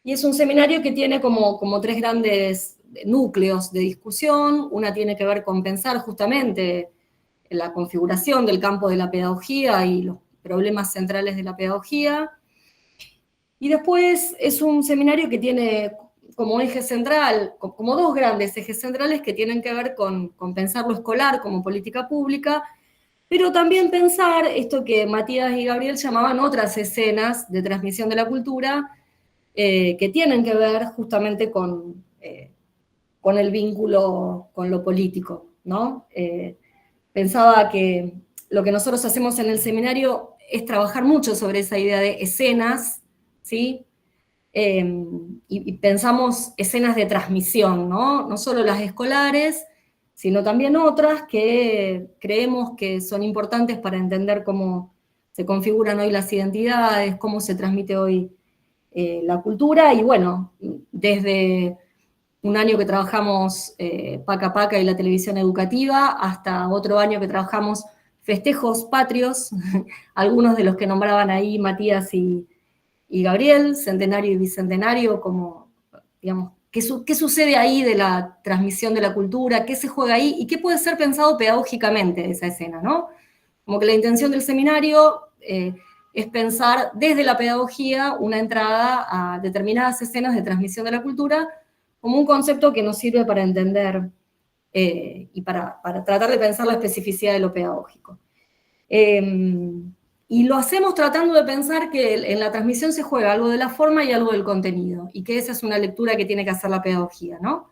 Y es un seminario que tiene como 3 grandes núcleos de discusión. Una tiene que ver con pensar justamente la configuración del campo de la pedagogía y los problemas centrales de la pedagogía. Y después es un seminario que tiene como eje central, como 2 grandes ejes centrales que tienen que ver con pensar lo escolar como política pública, pero también pensar esto que Matías y Gabriel llamaban otras escenas de transmisión de la cultura, que tienen que ver justamente con el vínculo con lo político, ¿no? Pensaba que lo que nosotros hacemos en el seminario es trabajar mucho sobre esa idea de escenas, ¿sí? Y pensamos escenas de transmisión, ¿no? No solo las escolares, sino también otras que creemos que son importantes para entender cómo se configuran hoy las identidades, cómo se transmite hoy la cultura, y bueno, desde un año que trabajamos Paca Paca y la televisión educativa, hasta otro año que trabajamos festejos patrios, algunos de los que nombraban ahí Matías y Gabriel, centenario y bicentenario, como, digamos, ¿qué sucede ahí de la transmisión de la cultura? ¿Qué se juega ahí? ¿Y qué puede ser pensado pedagógicamente esa escena, no? Como que la intención del seminario es pensar desde la pedagogía una entrada a determinadas escenas de transmisión de la cultura como un concepto que nos sirve para entender y para tratar de pensar la especificidad de lo pedagógico. Y lo hacemos tratando de pensar que en la transmisión se juega algo de la forma y algo del contenido, y que esa es una lectura que tiene que hacer la pedagogía, ¿no?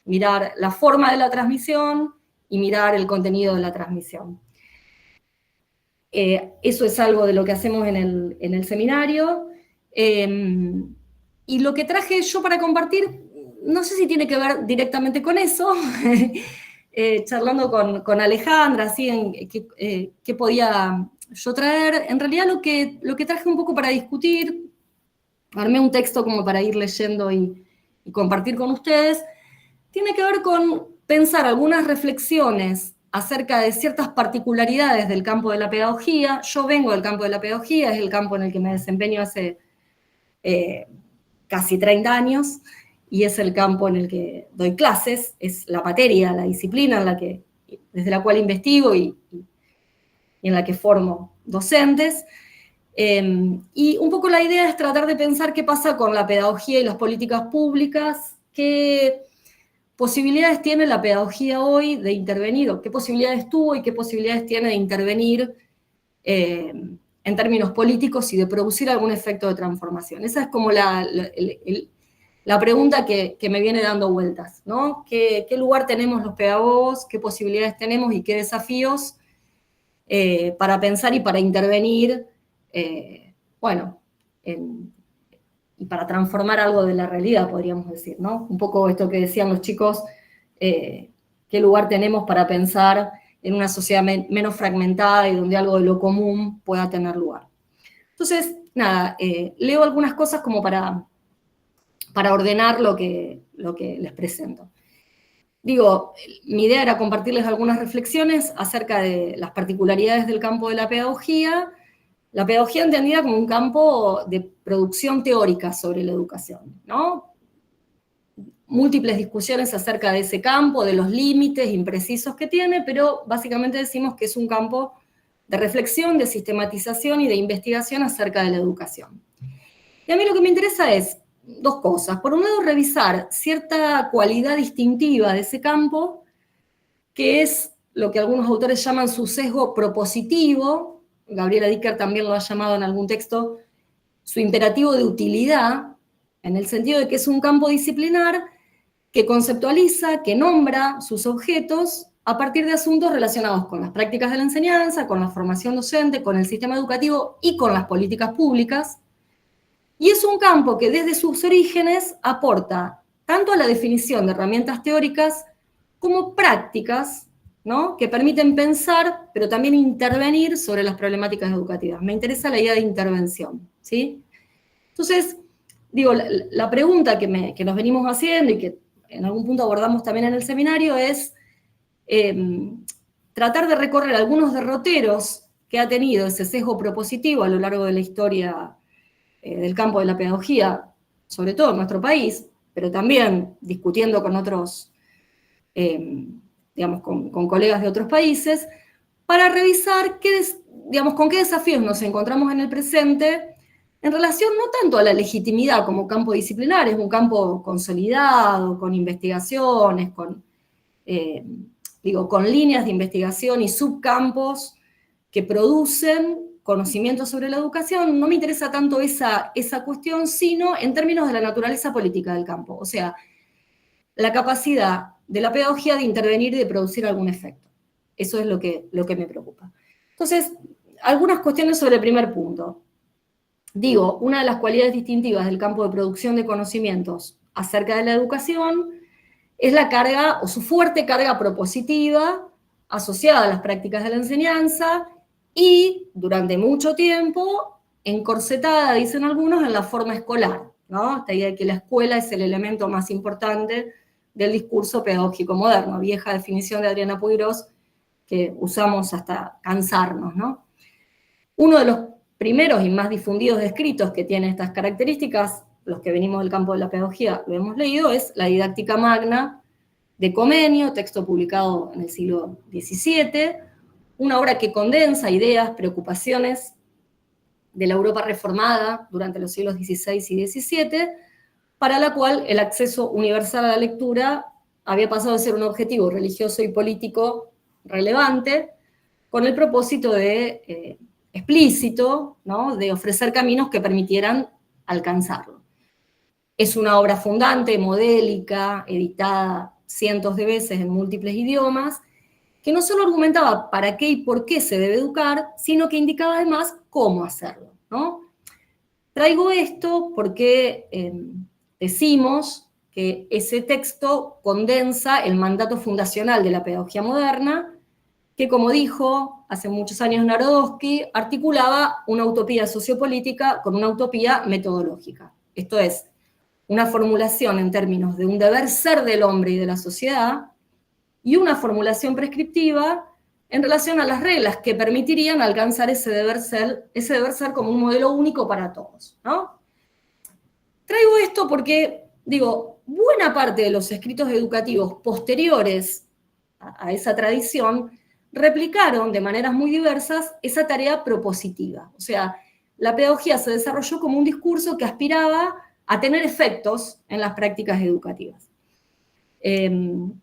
Mirar la forma de la transmisión y mirar el contenido de la transmisión. Eso es algo de lo que hacemos en el seminario. Y lo que traje yo para compartir, no sé si tiene que ver directamente con eso, charlando con Alejandra, así en qué podía yo traer. En realidad lo que traje un poco para discutir, armé un texto como para ir leyendo y compartir con ustedes, tiene que ver con pensar algunas reflexiones acerca de ciertas particularidades del campo de la pedagogía. Yo vengo del campo de la pedagogía, es el campo en el que me desempeño hace casi 30 años, y es el campo en el que doy clases, es la materia, la disciplina desde la cual investigo y en la que formo docentes. Y un poco la idea es tratar de pensar qué pasa con la pedagogía y las políticas públicas, qué posibilidades tiene la pedagogía hoy de intervenir, o qué posibilidades tuvo y qué posibilidades tiene de intervenir en términos políticos y de producir algún efecto de transformación. Esa es como la pregunta que me viene dando vueltas, ¿no? ¿Qué lugar tenemos los pedagogos? ¿Qué posibilidades tenemos y qué desafíos para pensar y para intervenir, y para transformar algo de la realidad, podríamos decir, ¿no? Un poco esto que decían los chicos, qué lugar tenemos para pensar en una sociedad menos fragmentada y donde algo de lo común pueda tener lugar. Entonces, nada, leo algunas cosas como para ordenar lo que les presento. Digo, mi idea era compartirles algunas reflexiones acerca de las particularidades del campo de la pedagogía entendida como un campo de producción teórica sobre la educación, ¿no? Múltiples discusiones acerca de ese campo, de los límites imprecisos que tiene, pero básicamente decimos que es un campo de reflexión, de sistematización y de investigación acerca de la educación. Y a mí lo que me interesa es dos cosas. Por un lado, revisar cierta cualidad distintiva de ese campo, que es lo que algunos autores llaman su sesgo propositivo. Gabriela Dicker también lo ha llamado en algún texto su imperativo de utilidad, en el sentido de que es un campo disciplinar que conceptualiza, que nombra sus objetos a partir de asuntos relacionados con las prácticas de la enseñanza, con la formación docente, con el sistema educativo y con las políticas públicas. Y es un campo que desde sus orígenes aporta tanto a la definición de herramientas teóricas como prácticas, ¿no?, que permiten pensar, pero también intervenir sobre las problemáticas educativas. Me interesa la idea de intervención, ¿sí? Entonces, digo, la pregunta que nos venimos haciendo y que en algún punto abordamos también en el seminario es tratar de recorrer algunos derroteros que ha tenido ese sesgo propositivo a lo largo de la historia del campo de la pedagogía, sobre todo en nuestro país, pero también discutiendo con otros, digamos, con colegas de otros países, para revisar con qué desafíos nos encontramos en el presente en relación no tanto a la legitimidad como campo disciplinar, es un campo consolidado, con investigaciones, con líneas de investigación y subcampos que producen conocimiento sobre la educación. No me interesa tanto esa cuestión, sino en términos de la naturaleza política del campo, o sea, la capacidad de la pedagogía de intervenir y de producir algún efecto. Eso es lo que me preocupa. Entonces, algunas cuestiones sobre el primer punto. Digo, una de las cualidades distintivas del campo de producción de conocimientos acerca de la educación es la carga, o su fuerte carga propositiva, asociada a las prácticas de la enseñanza, y durante mucho tiempo encorsetada, dicen algunos, en la forma escolar, ¿no? Esta idea de que la escuela es el elemento más importante del discurso pedagógico moderno, vieja definición de Adriana Puigros, que usamos hasta cansarnos, ¿no? Uno de los primeros y más difundidos escritos que tiene estas características, los que venimos del campo de la pedagogía lo hemos leído, es La Didáctica Magna de Comenio, texto publicado en el siglo XVII, una obra que condensa ideas, preocupaciones de la Europa reformada durante los siglos XVI y XVII, para la cual el acceso universal a la lectura había pasado de ser un objetivo religioso y político relevante, con el propósito de explícito, ¿no?, de ofrecer caminos que permitieran alcanzarlo. Es una obra fundante, modélica, editada cientos de veces en múltiples idiomas, que no solo argumentaba para qué y por qué se debe educar, sino que indicaba además cómo hacerlo, ¿no? Traigo esto porque decimos que ese texto condensa el mandato fundacional de la pedagogía moderna, que, como dijo hace muchos años Narodowski, articulaba una utopía sociopolítica con una utopía metodológica. Esto es, una formulación en términos de un deber ser del hombre y de la sociedad, y una formulación prescriptiva en relación a las reglas que permitirían alcanzar ese deber ser como un modelo único para todos, ¿no? Traigo esto porque, digo, buena parte de los escritos educativos posteriores a esa tradición replicaron de maneras muy diversas esa tarea propositiva. O sea, la pedagogía se desarrolló como un discurso que aspiraba a tener efectos en las prácticas educativas.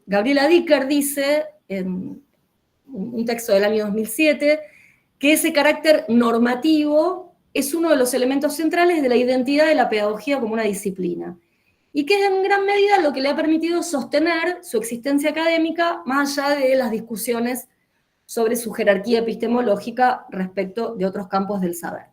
Gabriela Dicker dice, en un texto del año 2007, que ese carácter normativo es uno de los elementos centrales de la identidad de la pedagogía como una disciplina, y que es en gran medida lo que le ha permitido sostener su existencia académica más allá de las discusiones sobre su jerarquía epistemológica respecto de otros campos del saber.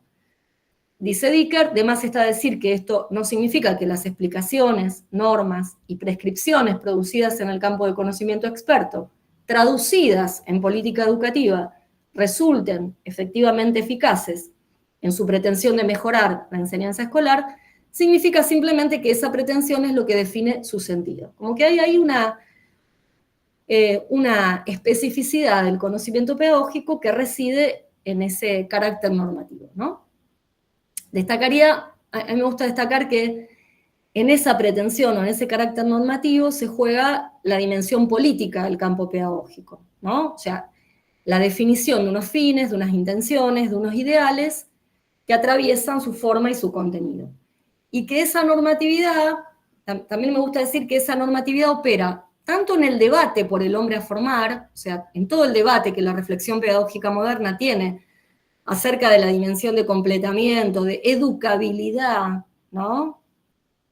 dice Dicker, de más está decir que esto no significa que las explicaciones, normas y prescripciones producidas en el campo del conocimiento experto, traducidas en política educativa, resulten efectivamente eficaces en su pretensión de mejorar la enseñanza escolar, significa simplemente que esa pretensión es lo que define su sentido. Como que hay ahí una especificidad del conocimiento pedagógico que reside en ese carácter normativo, ¿no? A mí me gusta destacar que en esa pretensión o en ese carácter normativo se juega la dimensión política del campo pedagógico, ¿no? O sea, la definición de unos fines, de unas intenciones, de unos ideales que atraviesan su forma y su contenido. Y que esa normatividad, también me gusta decir que esa normatividad opera tanto en el debate por el hombre a formar, o sea, en todo el debate que la reflexión pedagógica moderna tiene acerca de la dimensión de completamiento, de educabilidad, ¿no?,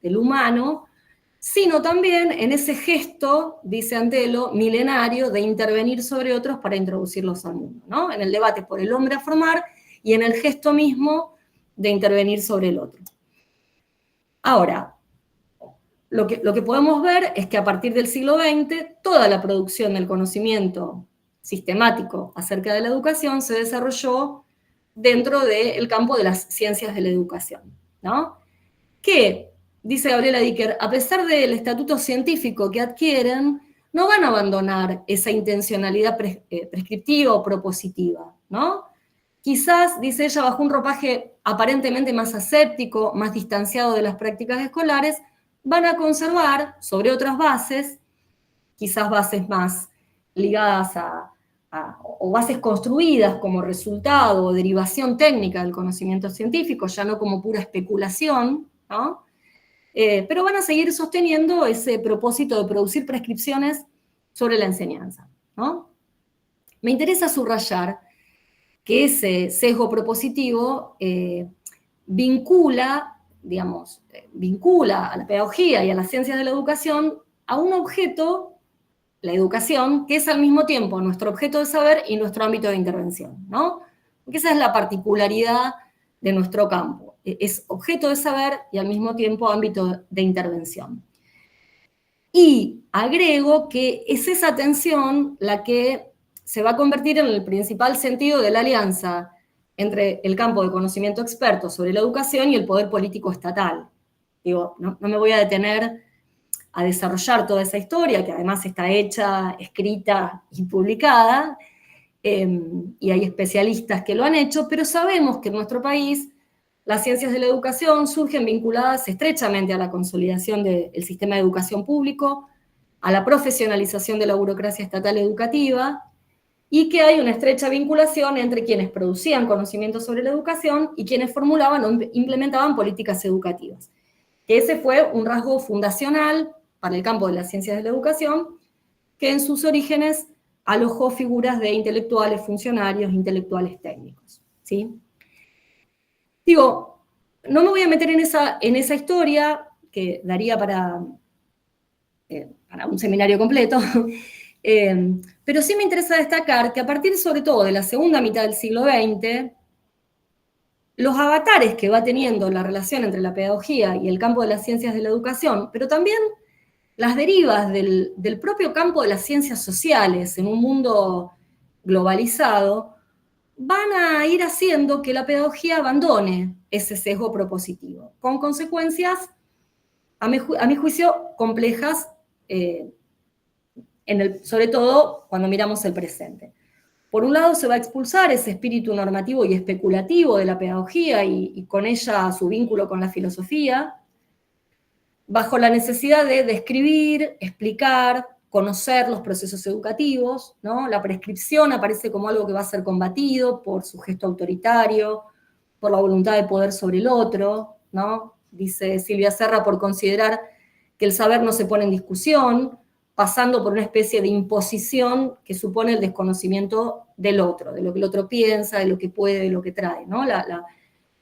del humano, sino también en ese gesto, dice Antelo, milenario de intervenir sobre otros para introducirlos al mundo, ¿no? En el debate por el hombre a formar y en el gesto mismo de intervenir sobre el otro. Ahora, lo que podemos ver es que a partir del siglo XX, toda la producción del conocimiento sistemático acerca de la educación se desarrolló dentro del campo de las ciencias de la educación, ¿no? Que, dice Gabriela Dicker, a pesar del estatuto científico que adquieren, no van a abandonar esa intencionalidad prescriptiva o propositiva, ¿no? Quizás, dice ella, bajo un ropaje aparentemente más aséptico, más distanciado de las prácticas escolares, van a conservar sobre otras bases, quizás bases más ligadas o bases construidas como resultado o derivación técnica del conocimiento científico, ya no como pura especulación, ¿no? Pero van a seguir sosteniendo ese propósito de producir prescripciones sobre la enseñanza, ¿no? Me interesa subrayar que ese sesgo propositivo vincula a la pedagogía y a las ciencias de la educación a un objeto, la educación, que es al mismo tiempo nuestro objeto de saber y nuestro ámbito de intervención, ¿no? Porque esa es la particularidad de nuestro campo. Es objeto de saber y al mismo tiempo ámbito de intervención. Y agrego que es esa tensión la que se va a convertir en el principal sentido de la alianza entre el campo de conocimiento experto sobre la educación y el poder político estatal. Digo, no me voy a detener a desarrollar toda esa historia, que además está hecha, escrita y publicada, y hay especialistas que lo han hecho, pero sabemos que en nuestro país las ciencias de la educación surgen vinculadas estrechamente a la consolidación del sistema de educación público, a la profesionalización de la burocracia estatal educativa, y que hay una estrecha vinculación entre quienes producían conocimiento sobre la educación y quienes formulaban o implementaban políticas educativas. Ese fue un rasgo fundacional para el campo de las ciencias de la educación, que en sus orígenes alojó figuras de intelectuales funcionarios, intelectuales técnicos, ¿sí? Digo, no me voy a meter en esa historia, que daría para un seminario completo, pero sí me interesa destacar que a partir sobre todo de la segunda mitad del siglo XX, los avatares que va teniendo la relación entre la pedagogía y el campo de las ciencias de la educación, pero también las derivas del propio campo de las ciencias sociales en un mundo globalizado, van a ir haciendo que la pedagogía abandone ese sesgo propositivo, con consecuencias, a mi juicio, complejas, sobre todo cuando miramos el presente. Por un lado, se va a expulsar ese espíritu normativo y especulativo de la pedagogía y con ella su vínculo con la filosofía, bajo la necesidad de describir, explicar, conocer los procesos educativos, ¿no? La prescripción aparece como algo que va a ser combatido por su gesto autoritario, por la voluntad de poder sobre el otro, ¿no? Dice Silvia Serra, por considerar que el saber no se pone en discusión, pasando por una especie de imposición que supone el desconocimiento del otro, de lo que el otro piensa, de lo que puede, de lo que trae, ¿no?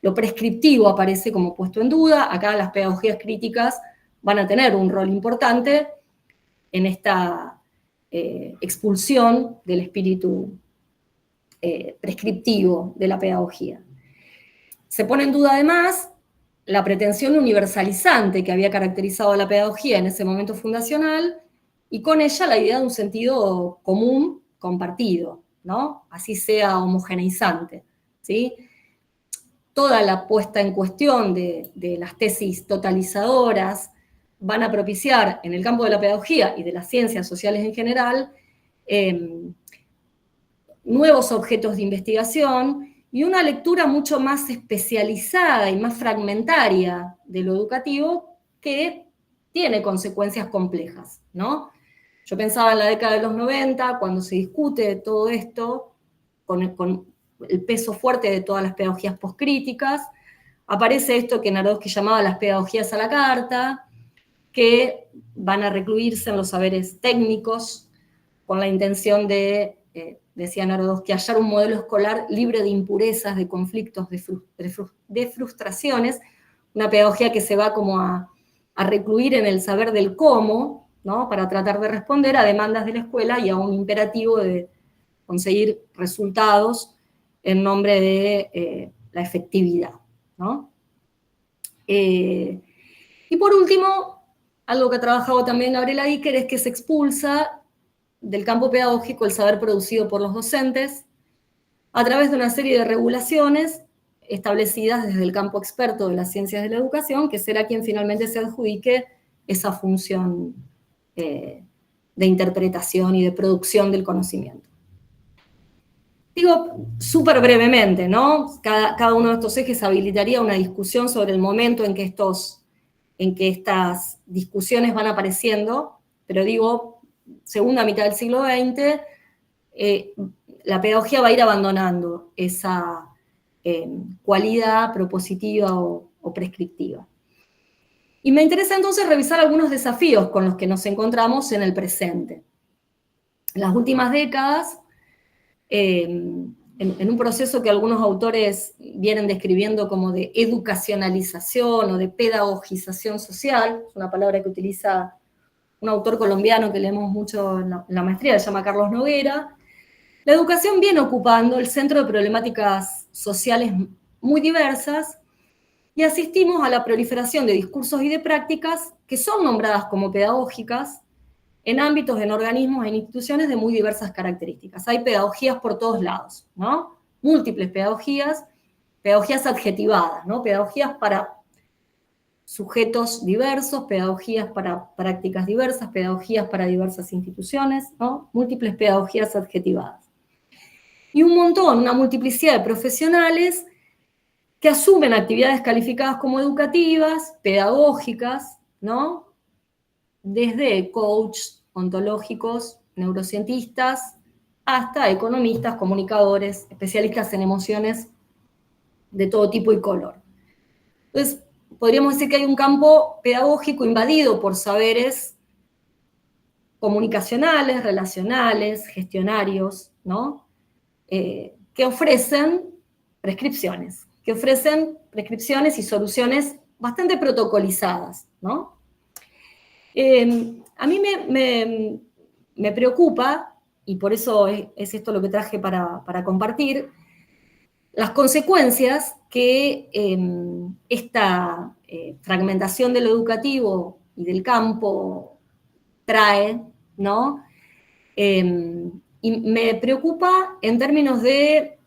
Lo prescriptivo aparece como puesto en duda. Acá las pedagogías críticas van a tener un rol importante en esta expulsión del espíritu prescriptivo de la pedagogía. Se pone en duda además la pretensión universalizante que había caracterizado a la pedagogía en ese momento fundacional, y con ella la idea de un sentido común compartido, ¿no? Así sea homogeneizante, ¿sí? Toda la puesta en cuestión de las tesis totalizadoras van a propiciar en el campo de la pedagogía y de las ciencias sociales en general nuevos objetos de investigación y una lectura mucho más especializada y más fragmentaria de lo educativo que tiene consecuencias complejas, ¿no? Yo pensaba en la década de los 90, cuando se discute todo esto, con el peso fuerte de todas las pedagogías poscríticas, aparece esto que Narodsky llamaba las pedagogías a la carta, que van a recluirse en los saberes técnicos, con la intención de, decía Narodsky, hallar un modelo escolar libre de impurezas, de conflictos, de frustraciones, una pedagogía que se va como a recluir en el saber del cómo, ¿no? Para tratar de responder a demandas de la escuela y a un imperativo de conseguir resultados en nombre de la efectividad, ¿no? Y por último, algo que ha trabajado también Gabriela Dicker es que se expulsa del campo pedagógico el saber producido por los docentes a través de una serie de regulaciones establecidas desde el campo experto de las ciencias de la educación, que será quien finalmente se adjudique esa función de interpretación y de producción del conocimiento. Digo súper brevemente, ¿no? Cada uno de estos ejes habilitaría una discusión sobre el momento en que estas discusiones van apareciendo, pero digo, segunda mitad del siglo XX, la pedagogía va a ir abandonando esa cualidad propositiva o prescriptiva. Y me interesa entonces revisar algunos desafíos con los que nos encontramos en el presente. En las últimas décadas, en un proceso que algunos autores vienen describiendo como de educacionalización o de pedagogización social, es una palabra que utiliza un autor colombiano que leemos mucho en la maestría, se llama Carlos Noguera. La educación viene ocupando el centro de problemáticas sociales muy diversas y asistimos a la proliferación de discursos y de prácticas que son nombradas como pedagógicas en ámbitos, en organismos, en instituciones de muy diversas características. Hay pedagogías por todos lados, ¿no? Múltiples pedagogías adjetivadas, ¿no? Pedagogías para sujetos diversos, pedagogías para prácticas diversas, pedagogías para diversas instituciones, ¿no? Múltiples pedagogías adjetivadas. Y un montón, una multiplicidad de profesionales que asumen actividades calificadas como educativas, pedagógicas, ¿no? Desde coaches ontológicos, neurocientistas, hasta economistas, comunicadores, especialistas en emociones de todo tipo y color. Entonces, podríamos decir que hay un campo pedagógico invadido por saberes comunicacionales, relacionales, gestionarios, ¿no? Que ofrecen prescripciones y soluciones bastante protocolizadas, ¿no? A mí me preocupa, y por eso es esto lo que traje para compartir, las consecuencias que esta fragmentación de lo educativo y del campo trae, ¿no? Y me preocupa en términos de,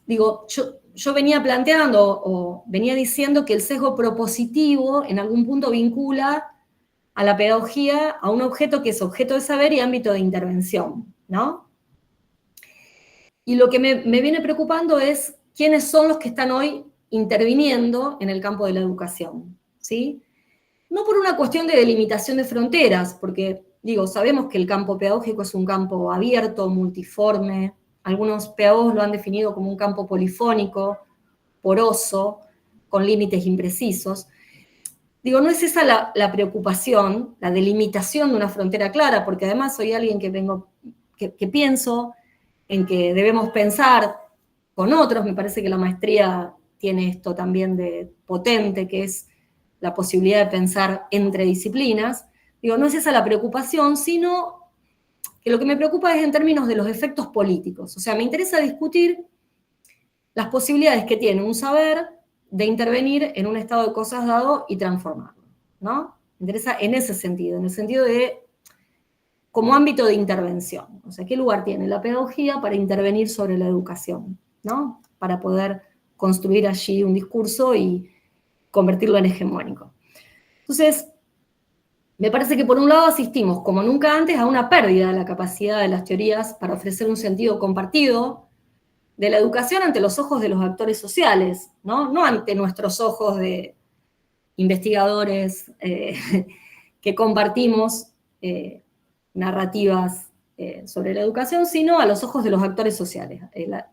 digo, yo venía planteando o venía diciendo que el sesgo propositivo en algún punto vincula a la pedagogía a un objeto que es objeto de saber y ámbito de intervención, ¿no? Y lo que me viene preocupando es quiénes son los que están hoy interviniendo en el campo de la educación, ¿sí? No por una cuestión de delimitación de fronteras, porque, digo, sabemos que el campo pedagógico es un campo abierto, multiforme. Algunos pedagogos lo han definido como un campo polifónico, poroso, con límites imprecisos. Digo, no es esa la preocupación, la delimitación de una frontera clara, porque además soy alguien que pienso en que debemos pensar con otros. Me parece que la maestría tiene esto también de potente, que es la posibilidad de pensar entre disciplinas. Digo, no es esa la preocupación, sino que lo que me preocupa es en términos de los efectos políticos. O sea, me interesa discutir las posibilidades que tiene un saber de intervenir en un estado de cosas dado y transformarlo, ¿no? Me interesa en ese sentido, en el sentido de como ámbito de intervención. O sea, ¿qué lugar tiene la pedagogía para intervenir sobre la educación, ¿no? Para poder construir allí un discurso y convertirlo en hegemónico. Entonces, me parece que por un lado asistimos, como nunca antes, a una pérdida de la capacidad de las teorías para ofrecer un sentido compartido de la educación ante los ojos de los actores sociales, no ante nuestros ojos de investigadores que compartimos narrativas sobre la educación, sino a los ojos de los actores sociales.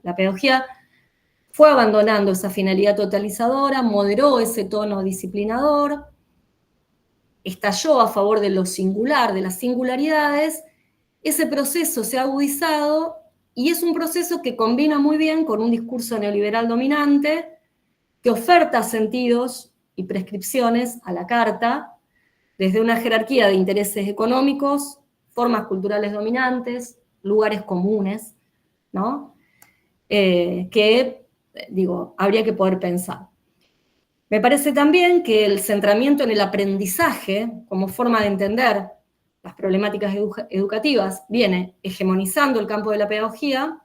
La pedagogía fue abandonando esa finalidad totalizadora, moderó ese tono disciplinador, estalló a favor de lo singular, de las singularidades. Ese proceso se ha agudizado y es un proceso que combina muy bien con un discurso neoliberal dominante que oferta sentidos y prescripciones a la carta desde una jerarquía de intereses económicos, formas culturales dominantes, lugares comunes, ¿no? Que, digo, habría que poder pensar. Me parece también que el centramiento en el aprendizaje como forma de entender las problemáticas educativas viene hegemonizando el campo de la pedagogía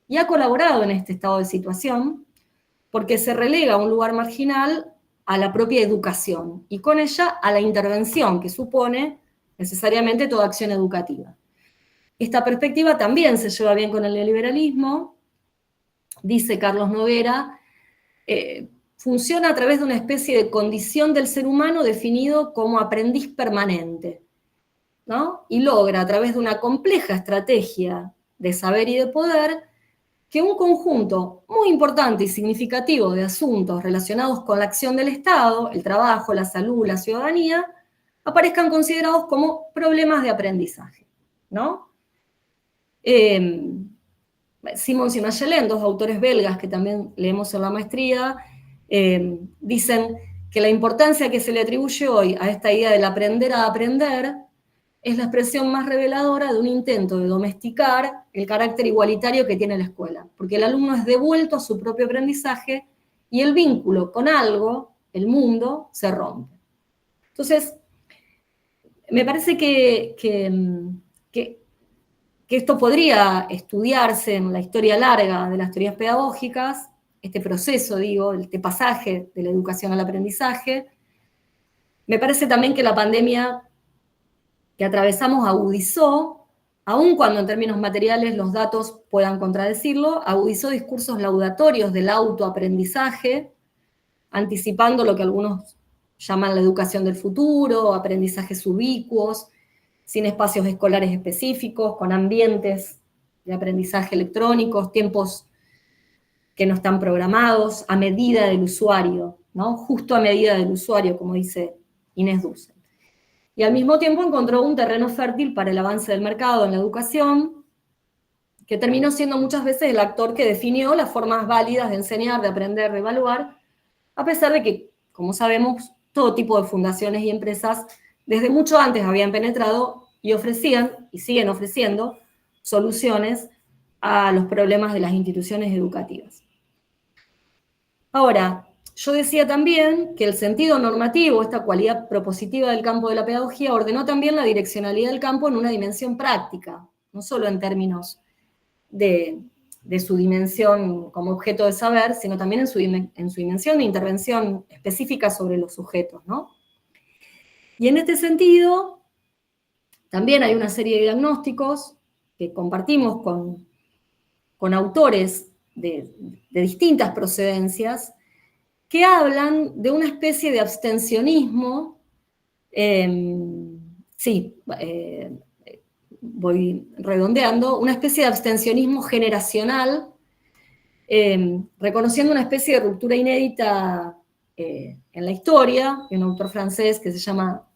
y ha colaborado en este estado de situación porque se relega a un lugar marginal a la propia educación y con ella a la intervención que supone necesariamente toda acción educativa. Esta perspectiva también se lleva bien con el neoliberalismo, dice Carlos Noguera, funciona a través de una especie de condición del ser humano definido como aprendiz permanente, ¿no? Y logra a través de una compleja estrategia de saber y de poder que un conjunto muy importante y significativo de asuntos relacionados con la acción del Estado, el trabajo, la salud, la ciudadanía, aparezcan considerados como problemas de aprendizaje, ¿no? Simons y Machelen, dos autores belgas que también leemos en la maestría, dicen que la importancia que se le atribuye hoy a esta idea del aprender a aprender es la expresión más reveladora de un intento de domesticar el carácter igualitario que tiene la escuela, porque el alumno es devuelto a su propio aprendizaje y el vínculo con algo, el mundo, se rompe. Entonces, me parece que esto podría estudiarse en la historia larga de las teorías pedagógicas, este proceso, digo, este pasaje de la educación al aprendizaje. Me parece también que la pandemia que atravesamos agudizó, aun cuando en términos materiales los datos puedan contradecirlo, agudizó discursos laudatorios del autoaprendizaje, anticipando lo que algunos llaman la educación del futuro, aprendizajes ubicuos, sin espacios escolares específicos, con ambientes de aprendizaje electrónicos, tiempos que no están programados, a medida del usuario, ¿no? Justo a medida del usuario, como dice Inés Dussel. Y al mismo tiempo encontró un terreno fértil para el avance del mercado en la educación, que terminó siendo muchas veces el actor que definió las formas válidas de enseñar, de aprender, de evaluar, a pesar de que, como sabemos, todo tipo de fundaciones y empresas desde mucho antes habían penetrado y ofrecían, y siguen ofreciendo, soluciones a los problemas de las instituciones educativas. Ahora, yo decía también que el sentido normativo, esta cualidad propositiva del campo de la pedagogía, ordenó también la direccionalidad del campo en una dimensión práctica, no solo en términos de su dimensión como objeto de saber, sino también en su dimensión de intervención específica sobre los sujetos, ¿no? Y en este sentido, también hay una serie de diagnósticos que compartimos con autores de distintas procedencias, que hablan de una especie de abstencionismo, voy redondeando, una especie de abstencionismo generacional, reconociendo una especie de ruptura inédita en la historia, de un autor francés que se llama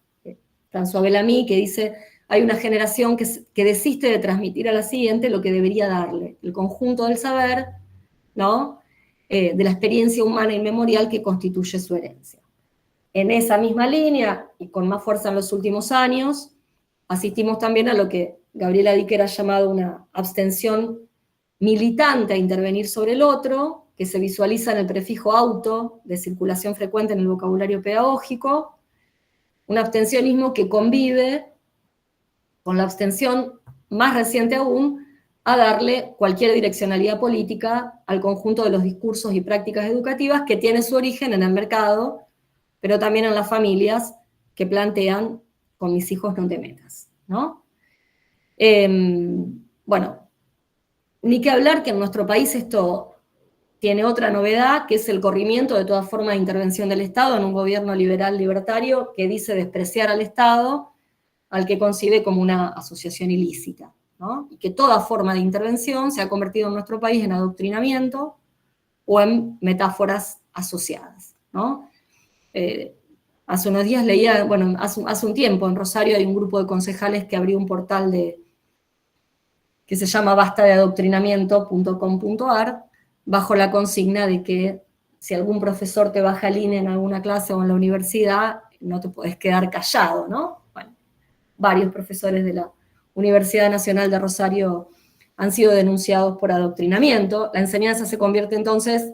François Bellamy, que dice, hay una generación que desiste de transmitir a la siguiente lo que debería darle, el conjunto del saber, ¿no? De la experiencia humana inmemorial que constituye su herencia. En esa misma línea, y con más fuerza en los últimos años, asistimos también a lo que Gabriela Dicker ha llamado una abstención militante a intervenir sobre el otro, que se visualiza en el prefijo auto, de circulación frecuente en el vocabulario pedagógico, un abstencionismo que convive con la abstención más reciente aún, a darle cualquier direccionalidad política al conjunto de los discursos y prácticas educativas que tiene su origen en el mercado, pero también en las familias que plantean con mis hijos no te metas, ¿no? Bueno, ni que hablar que en nuestro país esto tiene otra novedad, que es el corrimiento de toda forma de intervención del Estado en un gobierno liberal libertario que dice despreciar al Estado, al que concibe como una asociación ilícita, ¿no? Y que toda forma de intervención se ha convertido en nuestro país en adoctrinamiento o en metáforas asociadas, ¿no? Hace unos días leía, bueno, hace un tiempo en Rosario hay un grupo de concejales que abrió un portal que se llama bastadeadoctrinamiento.com.ar, bajo la consigna de que si algún profesor te baja línea en alguna clase o en la universidad, no te podés quedar callado, ¿no? Bueno, varios profesores de la Universidad Nacional de Rosario han sido denunciados por adoctrinamiento. La enseñanza se convierte entonces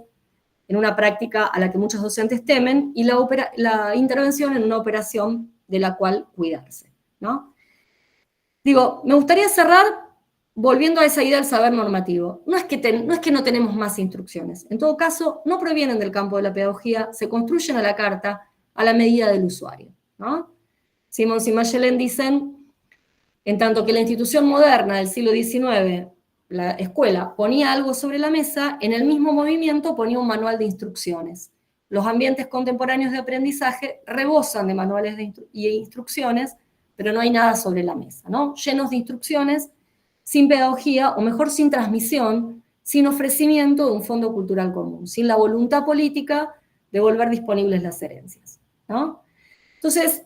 en una práctica a la que muchos docentes temen y la intervención en una operación de la cual cuidarse, ¿no? Digo, me gustaría cerrar volviendo a esa idea del saber normativo. No es que no tenemos más instrucciones. En todo caso, no provienen del campo de la pedagogía, se construyen a la carta, a la medida del usuario, ¿no? Simons y Magellan dicen, en tanto que la institución moderna del siglo XIX, la escuela, ponía algo sobre la mesa, en el mismo movimiento ponía un manual de instrucciones. Los ambientes contemporáneos de aprendizaje rebosan de manuales y instrucciones, pero no hay nada sobre la mesa, ¿no? Llenos de instrucciones, sin pedagogía, o mejor, sin transmisión, sin ofrecimiento de un fondo cultural común, sin la voluntad política de volver disponibles las herencias, ¿no? Entonces,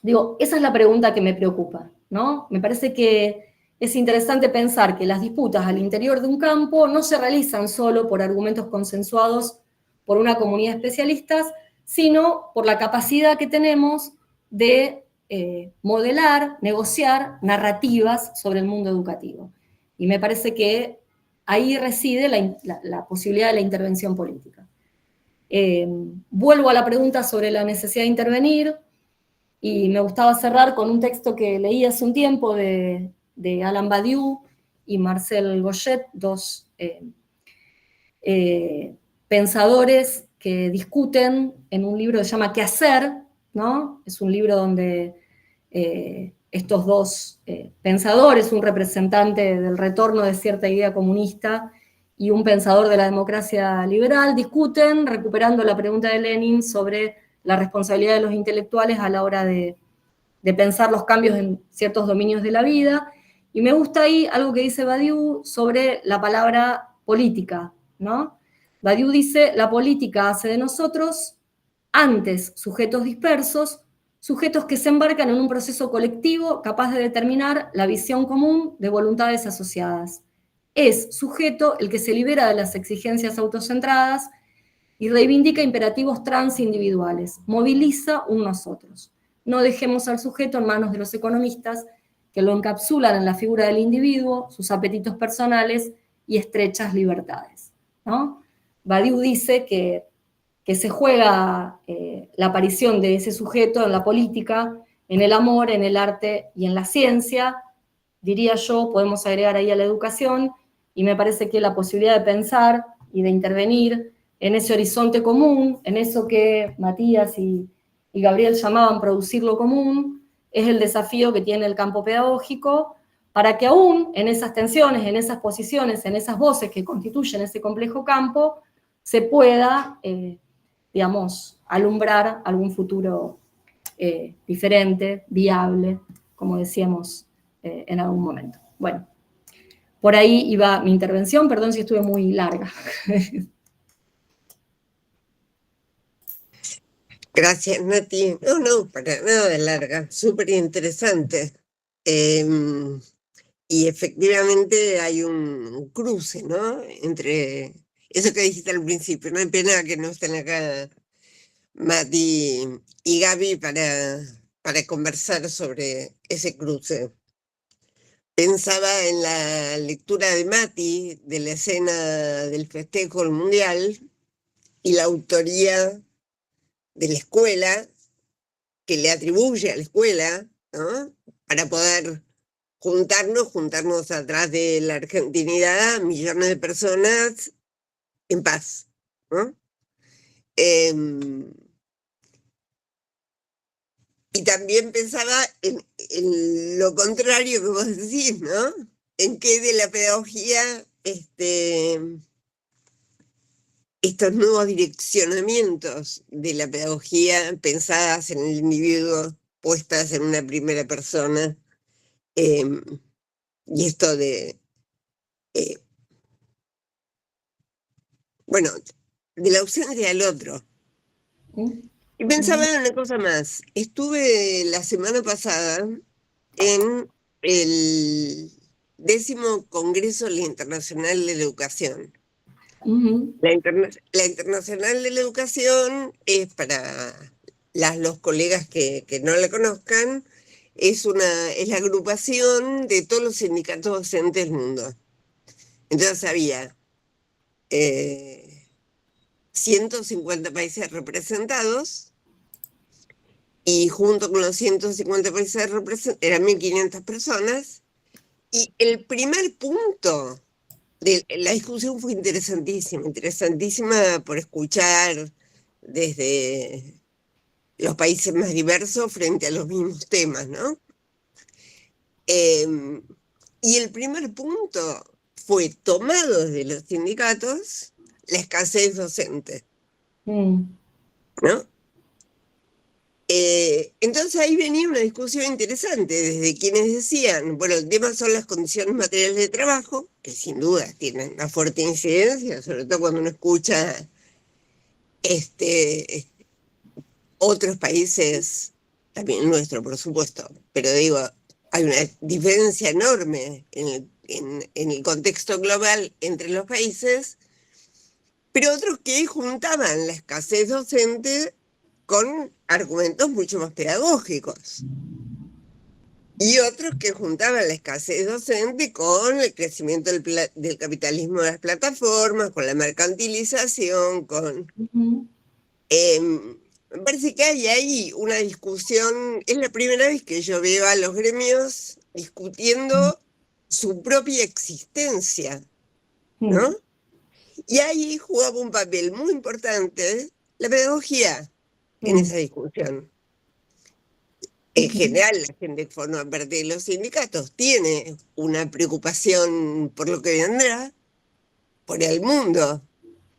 digo, esa es la pregunta que me preocupa, ¿no? Me parece que es interesante pensar que las disputas al interior de un campo no se realizan solo por argumentos consensuados por una comunidad de especialistas, sino por la capacidad que tenemos de modelar, negociar narrativas sobre el mundo educativo. Y me parece que ahí reside la posibilidad de la intervención política. Vuelvo a la pregunta sobre la necesidad de intervenir, y me gustaba cerrar con un texto que leí hace un tiempo de Alain Badiou y Marcel Gauchet, dos pensadores que discuten en un libro que se llama ¿Qué hacer?, ¿no? Es un libro donde estos dos pensadores, un representante del retorno de cierta idea comunista y un pensador de la democracia liberal, discuten recuperando la pregunta de Lenin sobre la responsabilidad de los intelectuales a la hora de pensar los cambios en ciertos dominios de la vida. Y me gusta ahí algo que dice Badiou sobre la palabra política, ¿no? Badiou dice, la política hace de nosotros, antes sujetos dispersos, sujetos que se embarcan en un proceso colectivo capaz de determinar la visión común de voluntades asociadas. Es sujeto el que se libera de las exigencias autocentradas y reivindica imperativos transindividuales, moviliza un nosotros. No dejemos al sujeto en manos de los economistas que lo encapsulan en la figura del individuo, sus apetitos personales y estrechas libertades, ¿no? Badiou dice que se juega la aparición de ese sujeto en la política, en el amor, en el arte y en la ciencia. Diría yo, podemos agregar ahí a la educación, y me parece que la posibilidad de pensar y de intervenir en ese horizonte común, en eso que Matías y Gabriel llamaban producir lo común, es el desafío que tiene el campo pedagógico para que aún en esas tensiones, en esas posiciones, en esas voces que constituyen ese complejo campo, se pueda, digamos, alumbrar algún futuro diferente, viable, como decíamos en algún momento. Bueno, por ahí iba mi intervención, perdón si estuve muy larga. Gracias, Nati. No, para nada de larga, súper interesante. Y efectivamente hay un cruce, ¿no? Entre eso que dijiste al principio. No hay pena que no estén acá Mati y Gaby para conversar sobre ese cruce. pensaba en la lectura de Mati de la escena del festejo del Mundial y la autoría de la escuela, que le atribuye a la escuela, ¿no? Para poder juntarnos atrás de la argentinidad, millones de personas en paz, ¿no? Y también pensaba en lo contrario que vos decís, ¿no? En que de la pedagogía, estos nuevos direccionamientos de la pedagogía pensadas en el individuo, puestas en una primera persona, y esto de, bueno, de la ausencia del otro. Y pensaba en una cosa más. Estuve la semana pasada en el 10º Congreso de la Internacional de la Educación. La Internacional de la Educación es, para los colegas que no la conozcan, es la agrupación de todos los sindicatos docentes del mundo. Entonces había 150 países representados, y junto con los 150 países representados eran 1.500 personas, y el primer punto de la discusión fue interesantísima por escuchar desde los países más diversos frente a los mismos temas, ¿no? Y el primer punto fue tomado desde los sindicatos, la escasez docente, ¿no? Entonces ahí venía una discusión interesante desde quienes decían, bueno, el tema son las condiciones materiales de trabajo, que sin duda tienen una fuerte incidencia, sobre todo cuando uno escucha otros países, también el nuestro, por supuesto, pero digo, hay una diferencia enorme en el contexto global entre los países, pero otros que juntaban la escasez docente con argumentos mucho más pedagógicos. Y otros que juntaban la escasez docente con el crecimiento del capitalismo de las plataformas, con la mercantilización, con... me parece que hay ahí una discusión, es la primera vez que yo veo a los gremios discutiendo su propia existencia, ¿no? Y ahí jugaba un papel muy importante la pedagogía en esa discusión. En general, la gente que forma parte de los sindicatos tiene una preocupación por lo que vendrá, por el mundo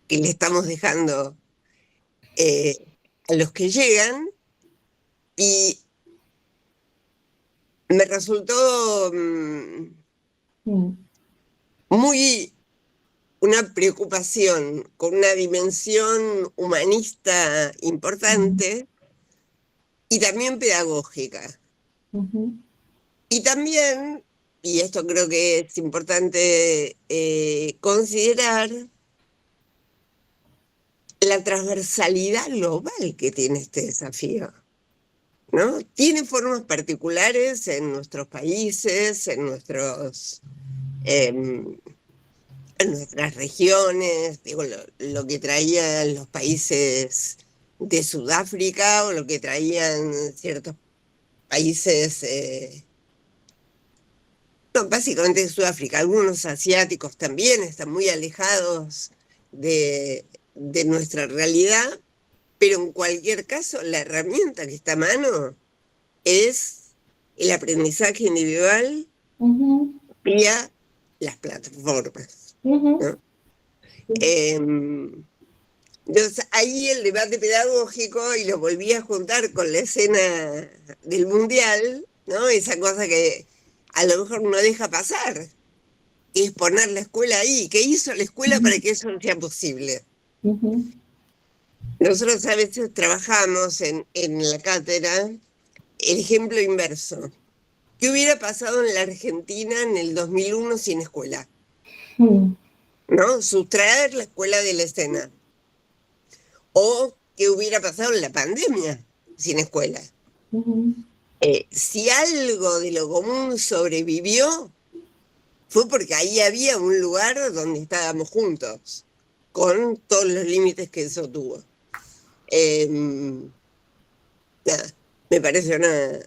que le estamos dejando a los que llegan, y me resultó muy una preocupación con una dimensión humanista importante y también pedagógica. Y también, y esto creo que es importante considerar, la transversalidad global que tiene este desafío, ¿no? Tiene formas particulares en nuestros países, en nuestras regiones, digo, lo que traían los países de Sudáfrica o lo que traían ciertos países, no, básicamente de Sudáfrica, algunos asiáticos también están muy alejados de nuestra realidad, pero en cualquier caso la herramienta que está a mano es el aprendizaje individual vía las plataformas, ¿no? Entonces ahí el debate pedagógico, y lo volví a juntar con la escena del Mundial, ¿no? Esa cosa que a lo mejor no deja pasar, es poner la escuela ahí. ¿Qué hizo la escuela para que eso sea posible? Nosotros a veces trabajamos en la cátedra el ejemplo inverso. ¿Qué hubiera pasado en la Argentina en el 2001 sin escuela? ¿No? Sustraer la escuela de la escena. ¿O qué hubiera pasado en la pandemia sin escuela? Si algo de lo común sobrevivió, fue porque ahí había un lugar donde estábamos juntos, con todos los límites que eso tuvo. Nada, me parece una...